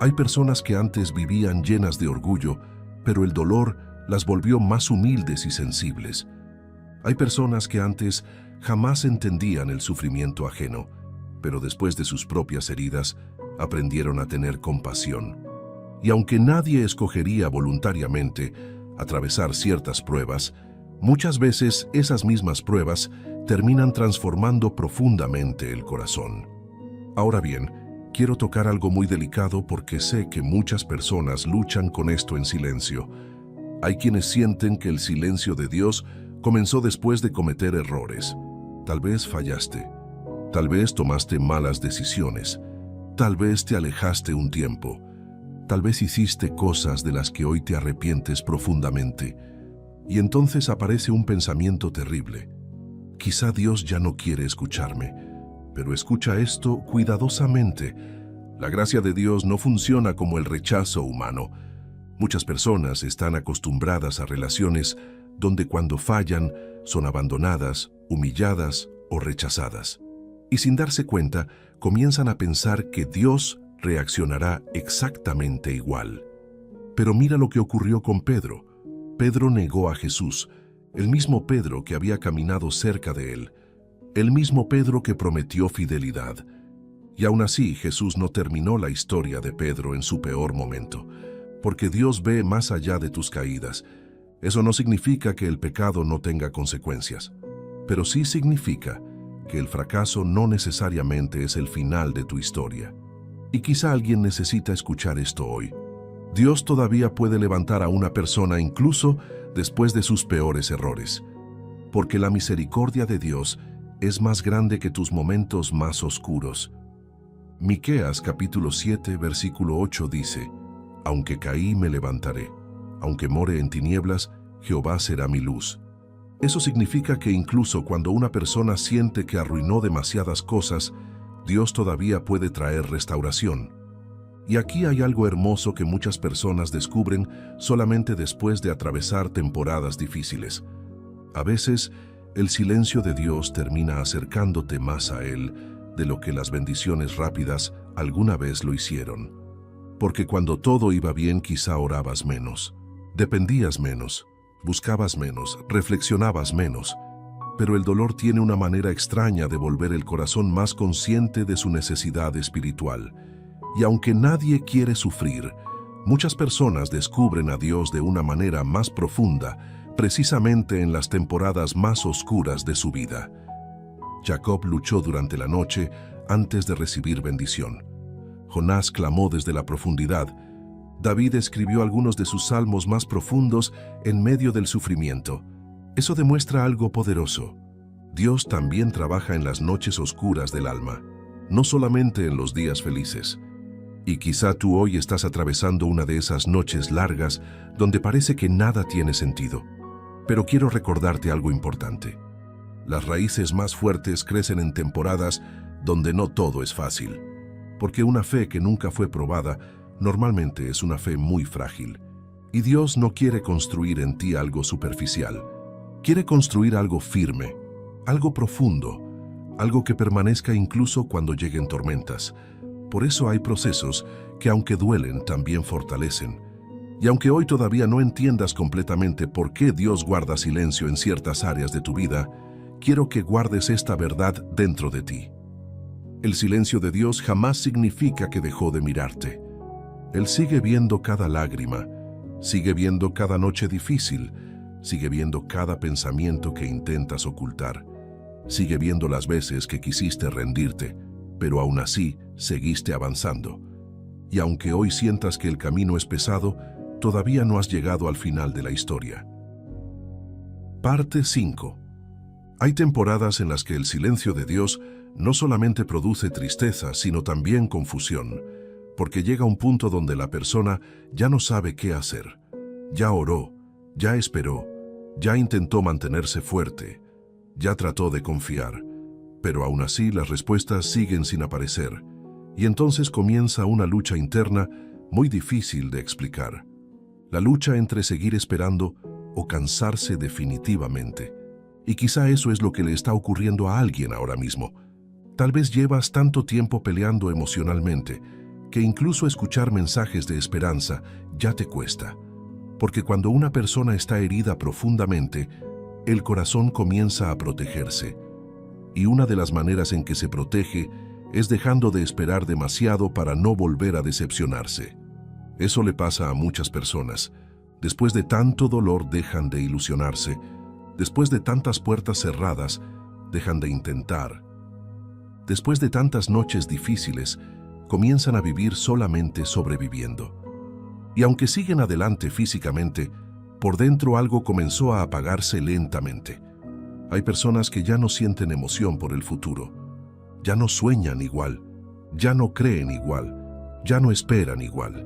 Hay personas que antes vivían llenas de orgullo, pero el dolor las volvió más humildes y sensibles. Hay personas que antes jamás entendían el sufrimiento ajeno, pero después de sus propias heridas, aprendieron a tener compasión. Y aunque nadie escogería voluntariamente atravesar ciertas pruebas, muchas veces esas mismas pruebas terminan transformando profundamente el corazón. Ahora bien, quiero tocar algo muy delicado porque sé que muchas personas luchan con esto en silencio. Hay quienes sienten que el silencio de Dios comenzó después de cometer errores. Tal vez fallaste, tal vez tomaste malas decisiones, tal vez te alejaste un tiempo, tal vez hiciste cosas de las que hoy te arrepientes profundamente. Y entonces aparece un pensamiento terrible. Quizá Dios ya no quiere escucharme, pero escucha esto cuidadosamente. La gracia de Dios no funciona como el rechazo humano. Muchas personas están acostumbradas a relaciones donde cuando fallan son abandonadas, humilladas o rechazadas. Y sin darse cuenta, comienzan a pensar que Dios reaccionará exactamente igual. Pero mira lo que ocurrió con Pedro. Pedro negó a Jesús, el mismo Pedro que había caminado cerca de él, el mismo Pedro que prometió fidelidad. Y aún así, Jesús no terminó la historia de Pedro en su peor momento, porque Dios ve más allá de tus caídas. Eso no significa que el pecado no tenga consecuencias, pero sí significa que el fracaso no necesariamente es el final de tu historia. Y quizá alguien necesita escuchar esto hoy. Dios todavía puede levantar a una persona incluso después de sus peores errores, porque la misericordia de Dios es más grande que tus momentos más oscuros. Miqueas capítulo 7, versículo 8 dice: «Aunque caí, me levantaré. Aunque more en tinieblas, Jehová será mi luz». Eso significa que incluso cuando una persona siente que arruinó demasiadas cosas, Dios todavía puede traer restauración. Y aquí hay algo hermoso que muchas personas descubren solamente después de atravesar temporadas difíciles. A veces, el silencio de Dios termina acercándote más a Él de lo que las bendiciones rápidas alguna vez lo hicieron. Porque cuando todo iba bien, quizá orabas menos, dependías menos, buscabas menos, reflexionabas menos. Pero el dolor tiene una manera extraña de volver el corazón más consciente de su necesidad espiritual. Y aunque nadie quiere sufrir, muchas personas descubren a Dios de una manera más profunda, precisamente en las temporadas más oscuras de su vida. Jacob luchó durante la noche antes de recibir bendición. Jonás clamó desde la profundidad. David escribió algunos de sus salmos más profundos en medio del sufrimiento. Eso demuestra algo poderoso. Dios también trabaja en las noches oscuras del alma, no solamente en los días felices. Y quizá tú hoy estás atravesando una de esas noches largas donde parece que nada tiene sentido. Pero quiero recordarte algo importante. Las raíces más fuertes crecen en temporadas donde no todo es fácil. Porque una fe que nunca fue probada normalmente es una fe muy frágil. Y Dios no quiere construir en ti algo superficial. Quiere construir algo firme, algo profundo, algo que permanezca incluso cuando lleguen tormentas. Por eso hay procesos que, aunque duelen, también fortalecen. Y aunque hoy todavía no entiendas completamente por qué Dios guarda silencio en ciertas áreas de tu vida, quiero que guardes esta verdad dentro de ti. El silencio de Dios jamás significa que dejó de mirarte. Él sigue viendo cada lágrima, sigue viendo cada noche difícil, sigue viendo cada pensamiento que intentas ocultar, sigue viendo las veces que quisiste rendirte, pero aún así seguiste avanzando. Y aunque hoy sientas que el camino es pesado, todavía no has llegado al final de la historia. Parte 5. Hay temporadas en las que el silencio de Dios no solamente produce tristeza, sino también confusión, porque llega un punto donde la persona ya no sabe qué hacer. Ya oró, ya esperó, ya intentó mantenerse fuerte, ya trató de confiar, pero aún así las respuestas siguen sin aparecer, y entonces comienza una lucha interna muy difícil de explicar. La lucha entre seguir esperando o cansarse definitivamente. Y quizá eso es lo que le está ocurriendo a alguien ahora mismo. Tal vez llevas tanto tiempo peleando emocionalmente que incluso escuchar mensajes de esperanza ya te cuesta. Porque cuando una persona está herida profundamente, el corazón comienza a protegerse. Y una de las maneras en que se protege es dejando de esperar demasiado para no volver a decepcionarse. Eso le pasa a muchas personas. Después de tanto dolor dejan de ilusionarse. Después de tantas puertas cerradas, dejan de intentar. Después de tantas noches difíciles, comienzan a vivir solamente sobreviviendo. Y aunque siguen adelante físicamente, por dentro algo comenzó a apagarse lentamente. Hay personas que ya no sienten emoción por el futuro. Ya no sueñan igual, ya no creen igual, ya no esperan igual.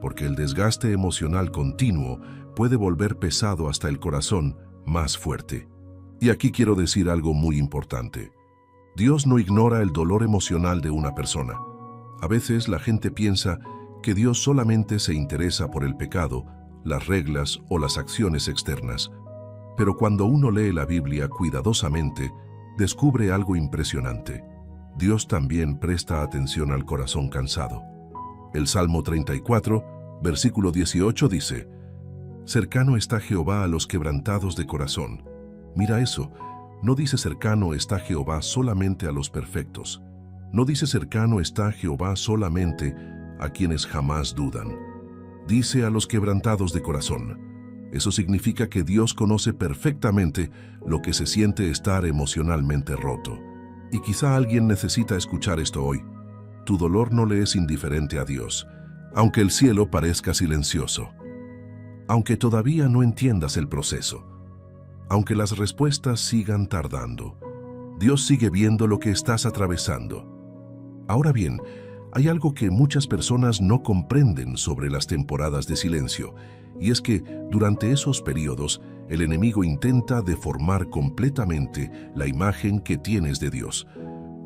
Porque el desgaste emocional continuo puede volver pesado hasta el corazón más fuerte. Y aquí quiero decir algo muy importante. Dios no ignora el dolor emocional de una persona. A veces la gente piensa que Dios solamente se interesa por el pecado, las reglas o las acciones externas. Pero cuando uno lee la Biblia cuidadosamente, descubre algo impresionante. Dios también presta atención al corazón cansado. El Salmo 34, versículo 18 dice: cercano está Jehová a los quebrantados de corazón. Mira eso, no dice cercano está Jehová solamente a los perfectos. No dice cercano está Jehová solamente a quienes jamás dudan. Dice a los quebrantados de corazón. Eso significa que Dios conoce perfectamente lo que se siente estar emocionalmente roto. Y quizá alguien necesita escuchar esto hoy. Tu dolor no le es indiferente a Dios, aunque el cielo parezca silencioso. Aunque todavía no entiendas el proceso. Aunque las respuestas sigan tardando. Dios sigue viendo lo que estás atravesando. Ahora bien, hay algo que muchas personas no comprenden sobre las temporadas de silencio, y es que durante esos periodos el enemigo intenta deformar completamente la imagen que tienes de Dios.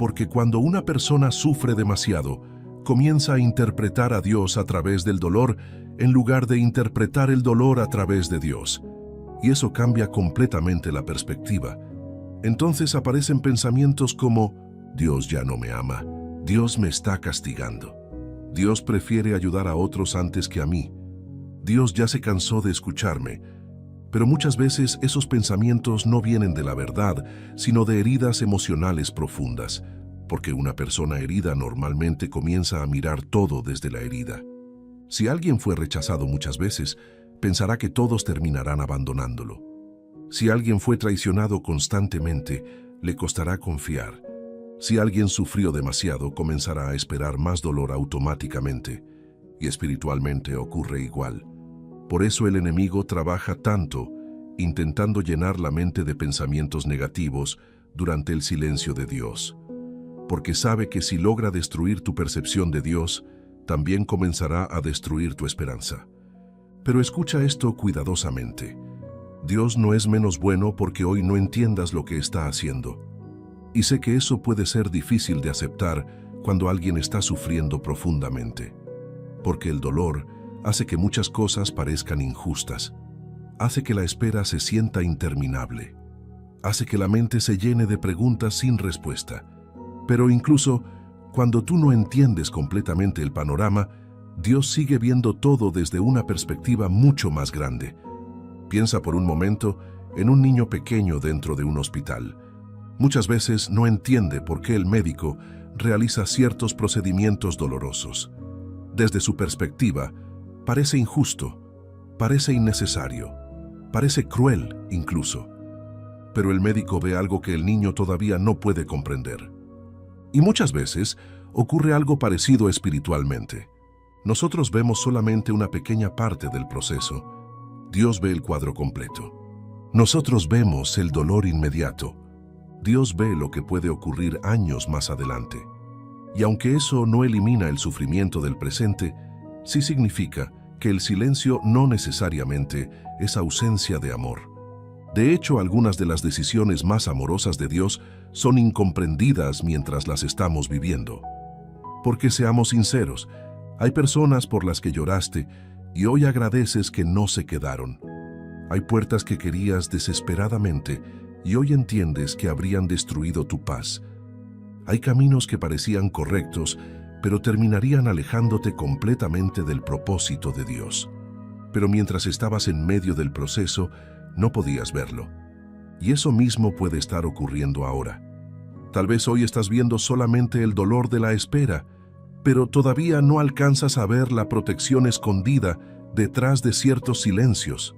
Porque cuando una persona sufre demasiado, comienza a interpretar a Dios a través del dolor en lugar de interpretar el dolor a través de Dios. Y eso cambia completamente la perspectiva. Entonces aparecen pensamientos como: Dios ya no me ama, Dios me está castigando, Dios prefiere ayudar a otros antes que a mí, Dios ya se cansó de escucharme. Pero muchas veces esos pensamientos no vienen de la verdad, sino de heridas emocionales profundas, porque una persona herida normalmente comienza a mirar todo desde la herida. Si alguien fue rechazado muchas veces, pensará que todos terminarán abandonándolo. Si alguien fue traicionado constantemente, le costará confiar. Si alguien sufrió demasiado, comenzará a esperar más dolor automáticamente. Y espiritualmente ocurre igual. Por eso el enemigo trabaja tanto, intentando llenar la mente de pensamientos negativos durante el silencio de Dios. Porque sabe que si logra destruir tu percepción de Dios, también comenzará a destruir tu esperanza. Pero escucha esto cuidadosamente. Dios no es menos bueno porque hoy no entiendas lo que está haciendo. Y sé que eso puede ser difícil de aceptar cuando alguien está sufriendo profundamente. Porque el dolor hace que muchas cosas parezcan injustas. Hace que la espera se sienta interminable. Hace que la mente se llene de preguntas sin respuesta. Pero incluso cuando tú no entiendes completamente el panorama, Dios sigue viendo todo desde una perspectiva mucho más grande. Piensa por un momento en un niño pequeño dentro de un hospital. Muchas veces no entiende por qué el médico realiza ciertos procedimientos dolorosos. Desde su perspectiva, parece injusto, parece innecesario, parece cruel incluso. Pero el médico ve algo que el niño todavía no puede comprender. Y muchas veces ocurre algo parecido espiritualmente. Nosotros vemos solamente una pequeña parte del proceso. Dios ve el cuadro completo. Nosotros vemos el dolor inmediato. Dios ve lo que puede ocurrir años más adelante. Y aunque eso no elimina el sufrimiento del presente, sí significa que el silencio no necesariamente es ausencia de amor. De hecho, algunas de las decisiones más amorosas de Dios son incomprendidas mientras las estamos viviendo. Porque seamos sinceros, hay personas por las que lloraste y hoy agradeces que no se quedaron. Hay puertas que querías desesperadamente y hoy entiendes que habrían destruido tu paz. Hay caminos que parecían correctos, pero terminarían alejándote completamente del propósito de Dios. Pero mientras estabas en medio del proceso, no podías verlo. Y eso mismo puede estar ocurriendo ahora. Tal vez hoy estás viendo solamente el dolor de la espera, pero todavía no alcanzas a ver la protección escondida detrás de ciertos silencios.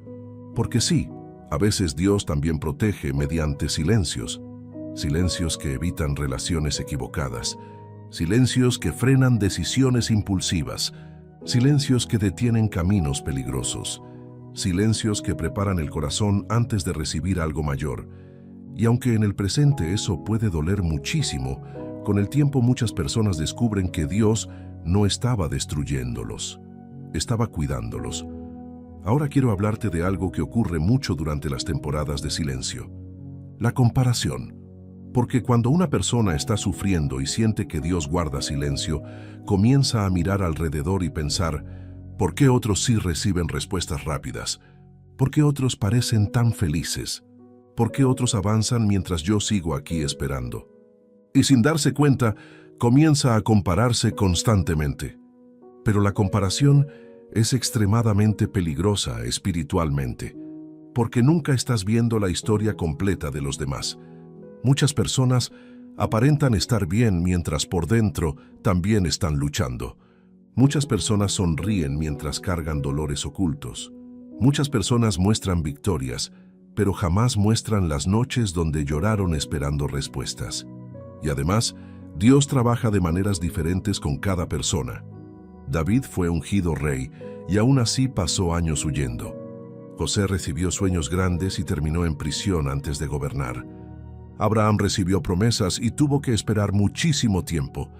Porque sí, a veces Dios también protege mediante silencios. Silencios que evitan relaciones equivocadas. Silencios que frenan decisiones impulsivas. Silencios que detienen caminos peligrosos. Silencios que preparan el corazón antes de recibir algo mayor. Y aunque en el presente eso puede doler muchísimo, con el tiempo muchas personas descubren que Dios no estaba destruyéndolos, estaba cuidándolos. Ahora quiero hablarte de algo que ocurre mucho durante las temporadas de silencio. La comparación. Porque cuando una persona está sufriendo y siente que Dios guarda silencio, comienza a mirar alrededor y pensar, ¿por qué otros sí reciben respuestas rápidas? ¿Por qué otros parecen tan felices? ¿Por qué otros avanzan mientras yo sigo aquí esperando? Y sin darse cuenta, comienza a compararse constantemente. Pero la comparación es extremadamente peligrosa espiritualmente, porque nunca estás viendo la historia completa de los demás. Muchas personas aparentan estar bien mientras por dentro también están luchando. Muchas personas sonríen mientras cargan dolores ocultos. Muchas personas muestran victorias, pero jamás muestran las noches donde lloraron esperando respuestas. Y además, Dios trabaja de maneras diferentes con cada persona. David fue ungido rey y aún así pasó años huyendo. José recibió sueños grandes y terminó en prisión antes de gobernar. Abraham recibió promesas y tuvo que esperar muchísimo tiempo.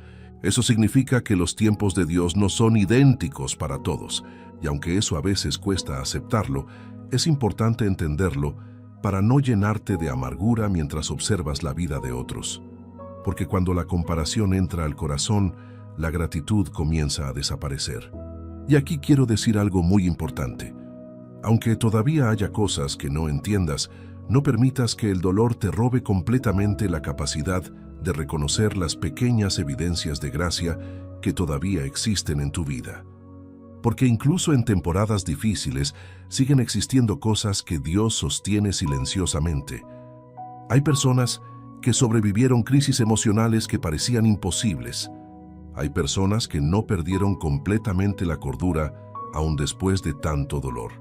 Eso significa que los tiempos de Dios no son idénticos para todos, y aunque eso a veces cuesta aceptarlo, es importante entenderlo para no llenarte de amargura mientras observas la vida de otros. Porque cuando la comparación entra al corazón, la gratitud comienza a desaparecer. Y aquí quiero decir algo muy importante. Aunque todavía haya cosas que no entiendas, no permitas que el dolor te robe completamente la capacidad de reconocer las pequeñas evidencias de gracia que todavía existen en tu vida. Porque incluso en temporadas difíciles siguen existiendo cosas que Dios sostiene silenciosamente. Hay personas que sobrevivieron crisis emocionales que parecían imposibles. Hay personas que no perdieron completamente la cordura aún después de tanto dolor.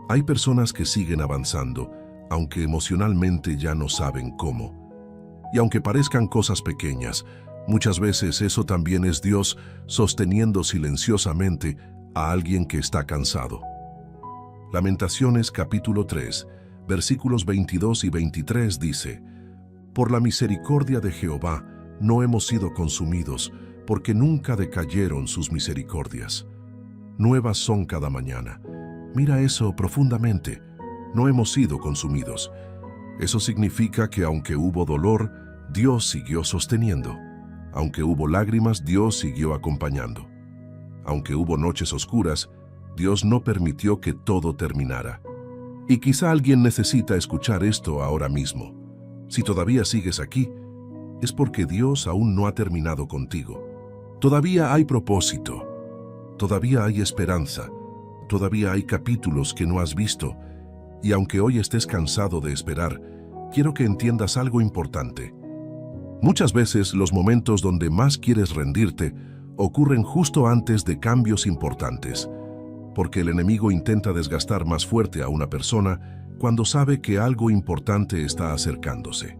Hay personas que siguen avanzando, aunque emocionalmente ya no saben cómo. Y aunque parezcan cosas pequeñas, muchas veces eso también es Dios sosteniendo silenciosamente a alguien que está cansado. Lamentaciones capítulo 3, versículos 22 y 23 dice: Por la misericordia de Jehová no hemos sido consumidos, porque nunca decayeron sus misericordias. Nuevas son cada mañana. Mira eso profundamente. No hemos sido consumidos. Eso significa que aunque hubo dolor, Dios siguió sosteniendo. Aunque hubo lágrimas, Dios siguió acompañando. Aunque hubo noches oscuras, Dios no permitió que todo terminara. Y quizá alguien necesita escuchar esto ahora mismo. Si todavía sigues aquí, es porque Dios aún no ha terminado contigo. Todavía hay propósito. Todavía hay esperanza. Todavía hay capítulos que no has visto. Y aunque hoy estés cansado de esperar, quiero que entiendas algo importante. Muchas veces los momentos donde más quieres rendirte ocurren justo antes de cambios importantes, porque el enemigo intenta desgastar más fuerte a una persona cuando sabe que algo importante está acercándose.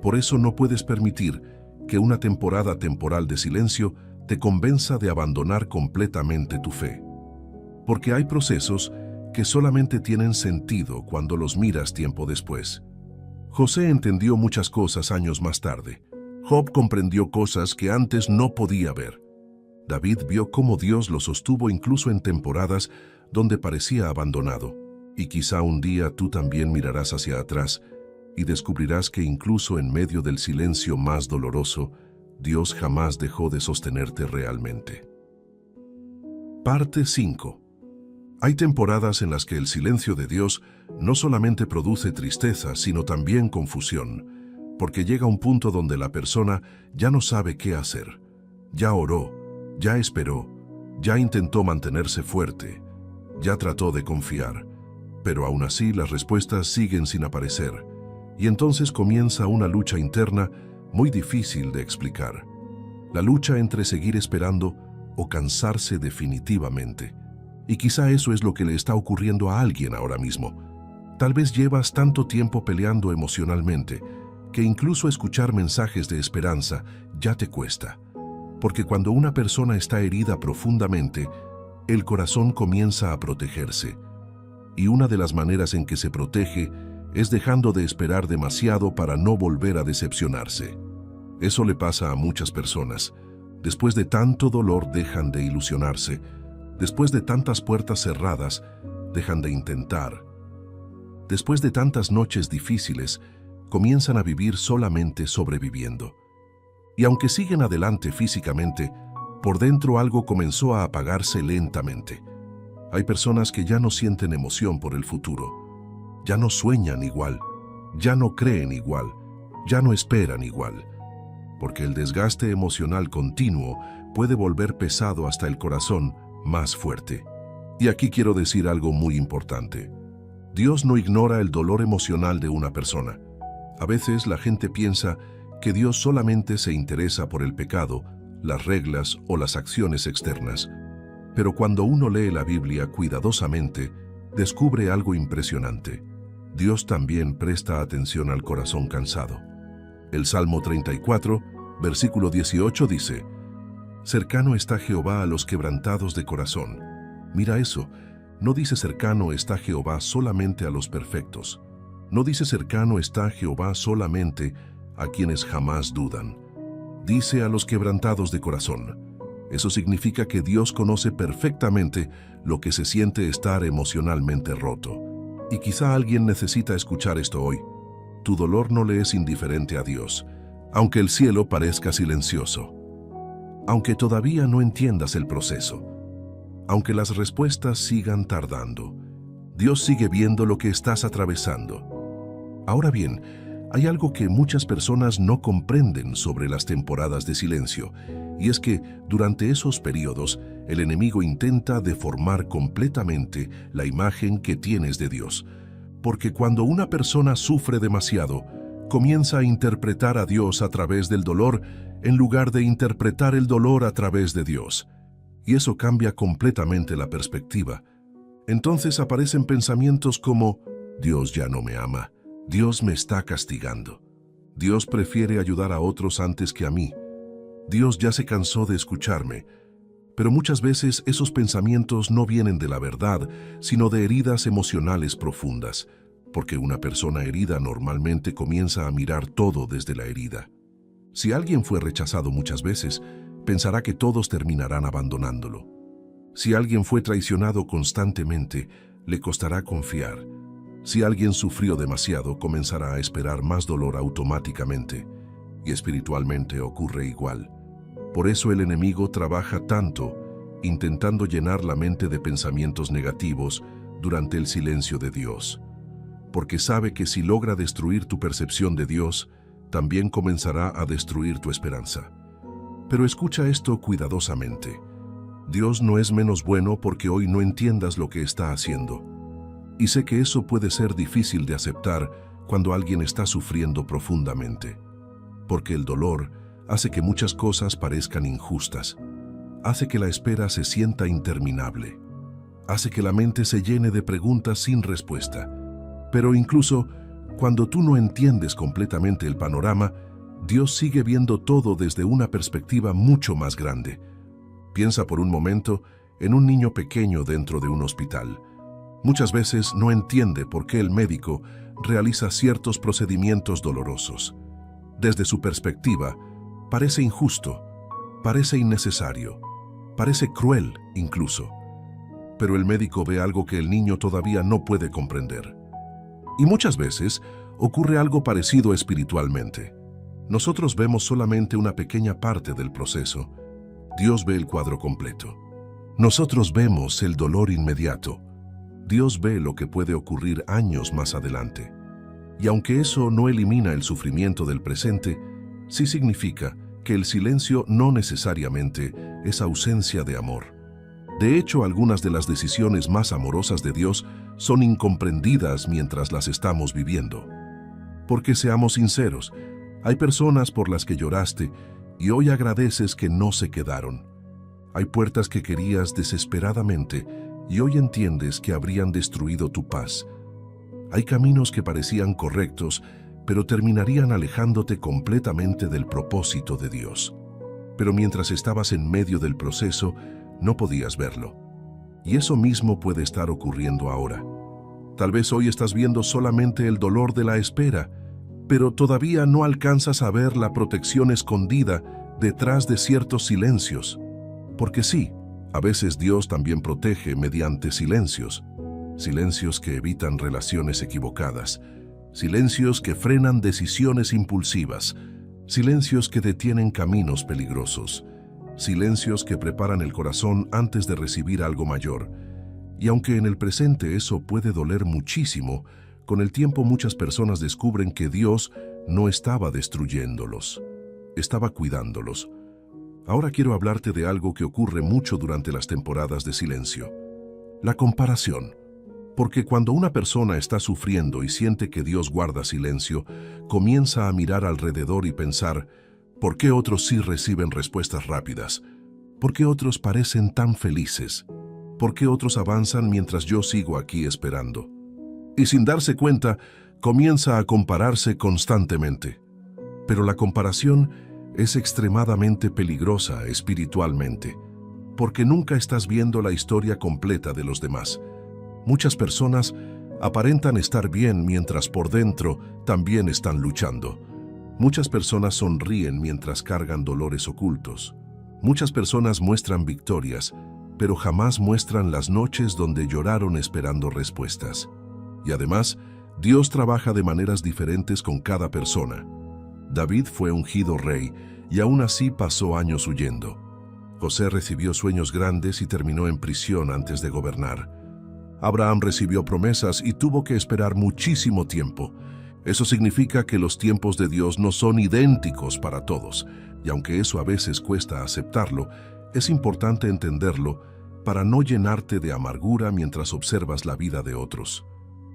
Por eso no puedes permitir que una temporada temporal de silencio te convenza de abandonar completamente tu fe. Porque hay procesos que solamente tienen sentido cuando los miras tiempo después. José entendió muchas cosas años más tarde. Job comprendió cosas que antes no podía ver. David vio cómo Dios lo sostuvo incluso en temporadas donde parecía abandonado. Y quizá un día tú también mirarás hacia atrás y descubrirás que incluso en medio del silencio más doloroso, Dios jamás dejó de sostenerte realmente. Parte 5. Hay temporadas en las que el silencio de Dios no solamente produce tristeza, sino también confusión, porque llega un punto donde la persona ya no sabe qué hacer. Ya oró, ya esperó, ya intentó mantenerse fuerte, ya trató de confiar, pero aún así las respuestas siguen sin aparecer, y entonces comienza una lucha interna muy difícil de explicar. La lucha entre seguir esperando o cansarse definitivamente. Y quizá eso es lo que le está ocurriendo a alguien ahora mismo. Tal vez llevas tanto tiempo peleando emocionalmente que incluso escuchar mensajes de esperanza ya te cuesta. Porque cuando una persona está herida profundamente, el corazón comienza a protegerse. Y una de las maneras en que se protege es dejando de esperar demasiado para no volver a decepcionarse. Eso le pasa a muchas personas. Después de tanto dolor dejan de ilusionarse. Después de tantas puertas cerradas, dejan de intentar. Después de tantas noches difíciles, comienzan a vivir solamente sobreviviendo. Y aunque siguen adelante físicamente, por dentro algo comenzó a apagarse lentamente. Hay personas que ya no sienten emoción por el futuro, ya no sueñan igual, ya no creen igual, ya no esperan igual, porque el desgaste emocional continuo puede volver pesado hasta el corazón más fuerte. Y aquí quiero decir algo muy importante. Dios no ignora el dolor emocional de una persona. A veces la gente piensa que Dios solamente se interesa por el pecado, las reglas o las acciones externas. Pero cuando uno lee la Biblia cuidadosamente, descubre algo impresionante. Dios también presta atención al corazón cansado. El Salmo 34, versículo 18 dice: cercano está Jehová a los quebrantados de corazón. Mira eso, no dice cercano está Jehová solamente a los perfectos. No dice cercano está Jehová solamente a quienes jamás dudan. Dice a los quebrantados de corazón. Eso significa que Dios conoce perfectamente lo que se siente estar emocionalmente roto. Y quizá alguien necesita escuchar esto hoy. Tu dolor no le es indiferente a Dios, aunque el cielo parezca silencioso. Aunque todavía no entiendas el proceso. Aunque las respuestas sigan tardando. Dios sigue viendo lo que estás atravesando. Ahora bien, hay algo que muchas personas no comprenden sobre las temporadas de silencio, y es que durante esos periodos el enemigo intenta deformar completamente la imagen que tienes de Dios. Porque cuando una persona sufre demasiado, comienza a interpretar a Dios a través del dolor en lugar de interpretar el dolor a través de Dios. Y eso cambia completamente la perspectiva. Entonces aparecen pensamientos como: Dios ya no me ama, Dios me está castigando, Dios prefiere ayudar a otros antes que a mí, Dios ya se cansó de escucharme. Pero muchas veces esos pensamientos no vienen de la verdad, sino de heridas emocionales profundas, porque una persona herida normalmente comienza a mirar todo desde la herida. Si alguien fue rechazado muchas veces, pensará que todos terminarán abandonándolo. Si alguien fue traicionado constantemente, le costará confiar. Si alguien sufrió demasiado, comenzará a esperar más dolor automáticamente. Y espiritualmente ocurre igual. Por eso el enemigo trabaja tanto, intentando llenar la mente de pensamientos negativos durante el silencio de Dios. Porque sabe que si logra destruir tu percepción de Dios, también comenzará a destruir tu esperanza. Pero escucha esto cuidadosamente. Dios no es menos bueno porque hoy no entiendas lo que está haciendo. Y sé que eso puede ser difícil de aceptar cuando alguien está sufriendo profundamente. Porque el dolor hace que muchas cosas parezcan injustas. Hace que la espera se sienta interminable. Hace que la mente se llene de preguntas sin respuesta. Pero incluso cuando tú no entiendes completamente el panorama, Dios sigue viendo todo desde una perspectiva mucho más grande. Piensa por un momento en un niño pequeño dentro de un hospital. Muchas veces no entiende por qué el médico realiza ciertos procedimientos dolorosos. Desde su perspectiva, parece injusto, parece innecesario, parece cruel incluso. Pero el médico ve algo que el niño todavía no puede comprender. Y muchas veces ocurre algo parecido espiritualmente. Nosotros vemos solamente una pequeña parte del proceso. Dios ve el cuadro completo. Nosotros vemos el dolor inmediato. Dios ve lo que puede ocurrir años más adelante. Y aunque eso no elimina el sufrimiento del presente, sí significa que el silencio no necesariamente es ausencia de amor. De hecho, algunas de las decisiones más amorosas de Dios son incomprendidas mientras las estamos viviendo. Porque seamos sinceros, hay personas por las que lloraste y hoy agradeces que no se quedaron. Hay puertas que querías desesperadamente y hoy entiendes que habrían destruido tu paz. Hay caminos que parecían correctos, pero terminarían alejándote completamente del propósito de Dios. Pero mientras estabas en medio del proceso, no podías verlo. Y eso mismo puede estar ocurriendo ahora. Tal vez hoy estás viendo solamente el dolor de la espera, pero todavía no alcanzas a ver la protección escondida detrás de ciertos silencios. Porque sí, a veces Dios también protege mediante silencios. Silencios que evitan relaciones equivocadas, silencios que frenan decisiones impulsivas, silencios que detienen caminos peligrosos, silencios que preparan el corazón antes de recibir algo mayor. Y aunque en el presente eso puede doler muchísimo, con el tiempo muchas personas descubren que Dios no estaba destruyéndolos, estaba cuidándolos. Ahora quiero hablarte de algo que ocurre mucho durante las temporadas de silencio: la comparación. Porque cuando una persona está sufriendo y siente que Dios guarda silencio, comienza a mirar alrededor y pensar: ¿por qué otros sí reciben respuestas rápidas? ¿Por qué otros parecen tan felices? ¿Por qué otros avanzan mientras yo sigo aquí esperando? Y sin darse cuenta, comienza a compararse constantemente. Pero la comparación es extremadamente peligrosa espiritualmente, porque nunca estás viendo la historia completa de los demás. Muchas personas aparentan estar bien mientras por dentro también están luchando. Muchas personas sonríen mientras cargan dolores ocultos. Muchas personas muestran victorias, pero jamás muestran las noches donde lloraron esperando respuestas. Y además, Dios trabaja de maneras diferentes con cada persona. David fue ungido rey y aún así pasó años huyendo. José recibió sueños grandes y terminó en prisión antes de gobernar. Abraham recibió promesas y tuvo que esperar muchísimo tiempo. Eso significa que los tiempos de Dios no son idénticos para todos, y aunque eso a veces cuesta aceptarlo, es importante entenderlo para no llenarte de amargura mientras observas la vida de otros.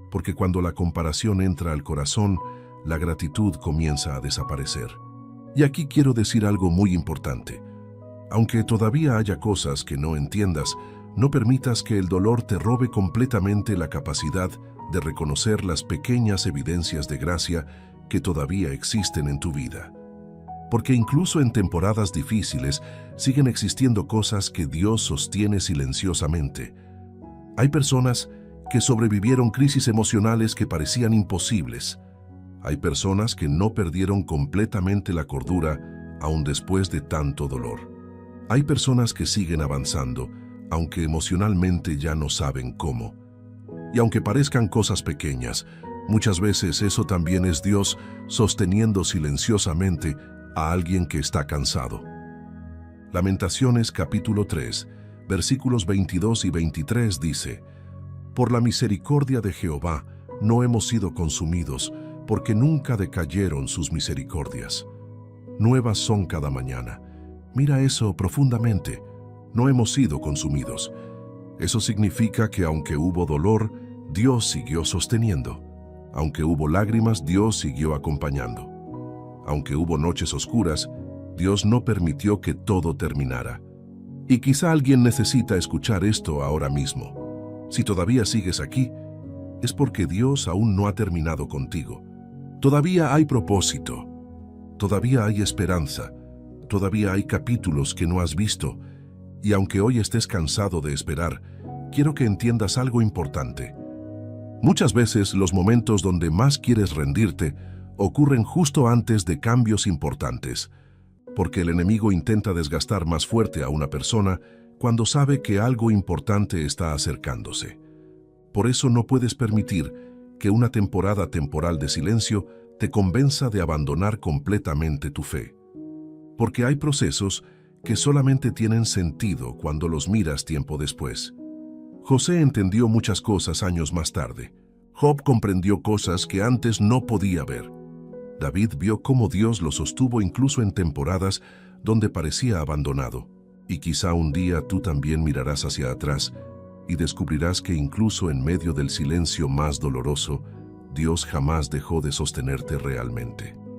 Porque cuando la comparación entra al corazón, la gratitud comienza a desaparecer. Y aquí quiero decir algo muy importante. Aunque todavía haya cosas que no entiendas, no permitas que el dolor te robe completamente la capacidad de reconocer las pequeñas evidencias de gracia que todavía existen en tu vida. Porque incluso en temporadas difíciles siguen existiendo cosas que Dios sostiene silenciosamente. Hay personas que sobrevivieron crisis emocionales que parecían imposibles. Hay personas que no perdieron completamente la cordura aún después de tanto dolor. Hay personas que siguen avanzando, aunque emocionalmente ya no saben cómo. Y aunque parezcan cosas pequeñas, muchas veces eso también es Dios sosteniendo silenciosamente a alguien que está cansado. Lamentaciones capítulo 3, versículos 22 y 23 dice: Por la misericordia de Jehová no hemos sido consumidos, porque nunca decayeron sus misericordias. Nuevas son cada mañana. Mira eso profundamente. No hemos sido consumidos. Eso significa que aunque hubo dolor, Dios siguió sosteniendo. Aunque hubo lágrimas, Dios siguió acompañando. Aunque hubo noches oscuras, Dios no permitió que todo terminara. Y quizá alguien necesita escuchar esto ahora mismo. Si todavía sigues aquí, es porque Dios aún no ha terminado contigo. Todavía hay propósito. Todavía hay esperanza. Todavía hay capítulos que no has visto. Y aunque hoy estés cansado de esperar, quiero que entiendas algo importante. Muchas veces los momentos donde más quieres rendirte ocurren justo antes de cambios importantes, porque el enemigo intenta desgastar más fuerte a una persona cuando sabe que algo importante está acercándose. Por eso no puedes permitir que una temporada temporal de silencio te convenza de abandonar completamente tu fe. Porque hay procesos que solamente tienen sentido cuando los miras tiempo después. José entendió muchas cosas años más tarde. Job comprendió cosas que antes no podía ver. David vio cómo Dios lo sostuvo incluso en temporadas donde parecía abandonado. Y quizá un día tú también mirarás hacia atrás y descubrirás que incluso en medio del silencio más doloroso, Dios jamás dejó de sostenerte realmente.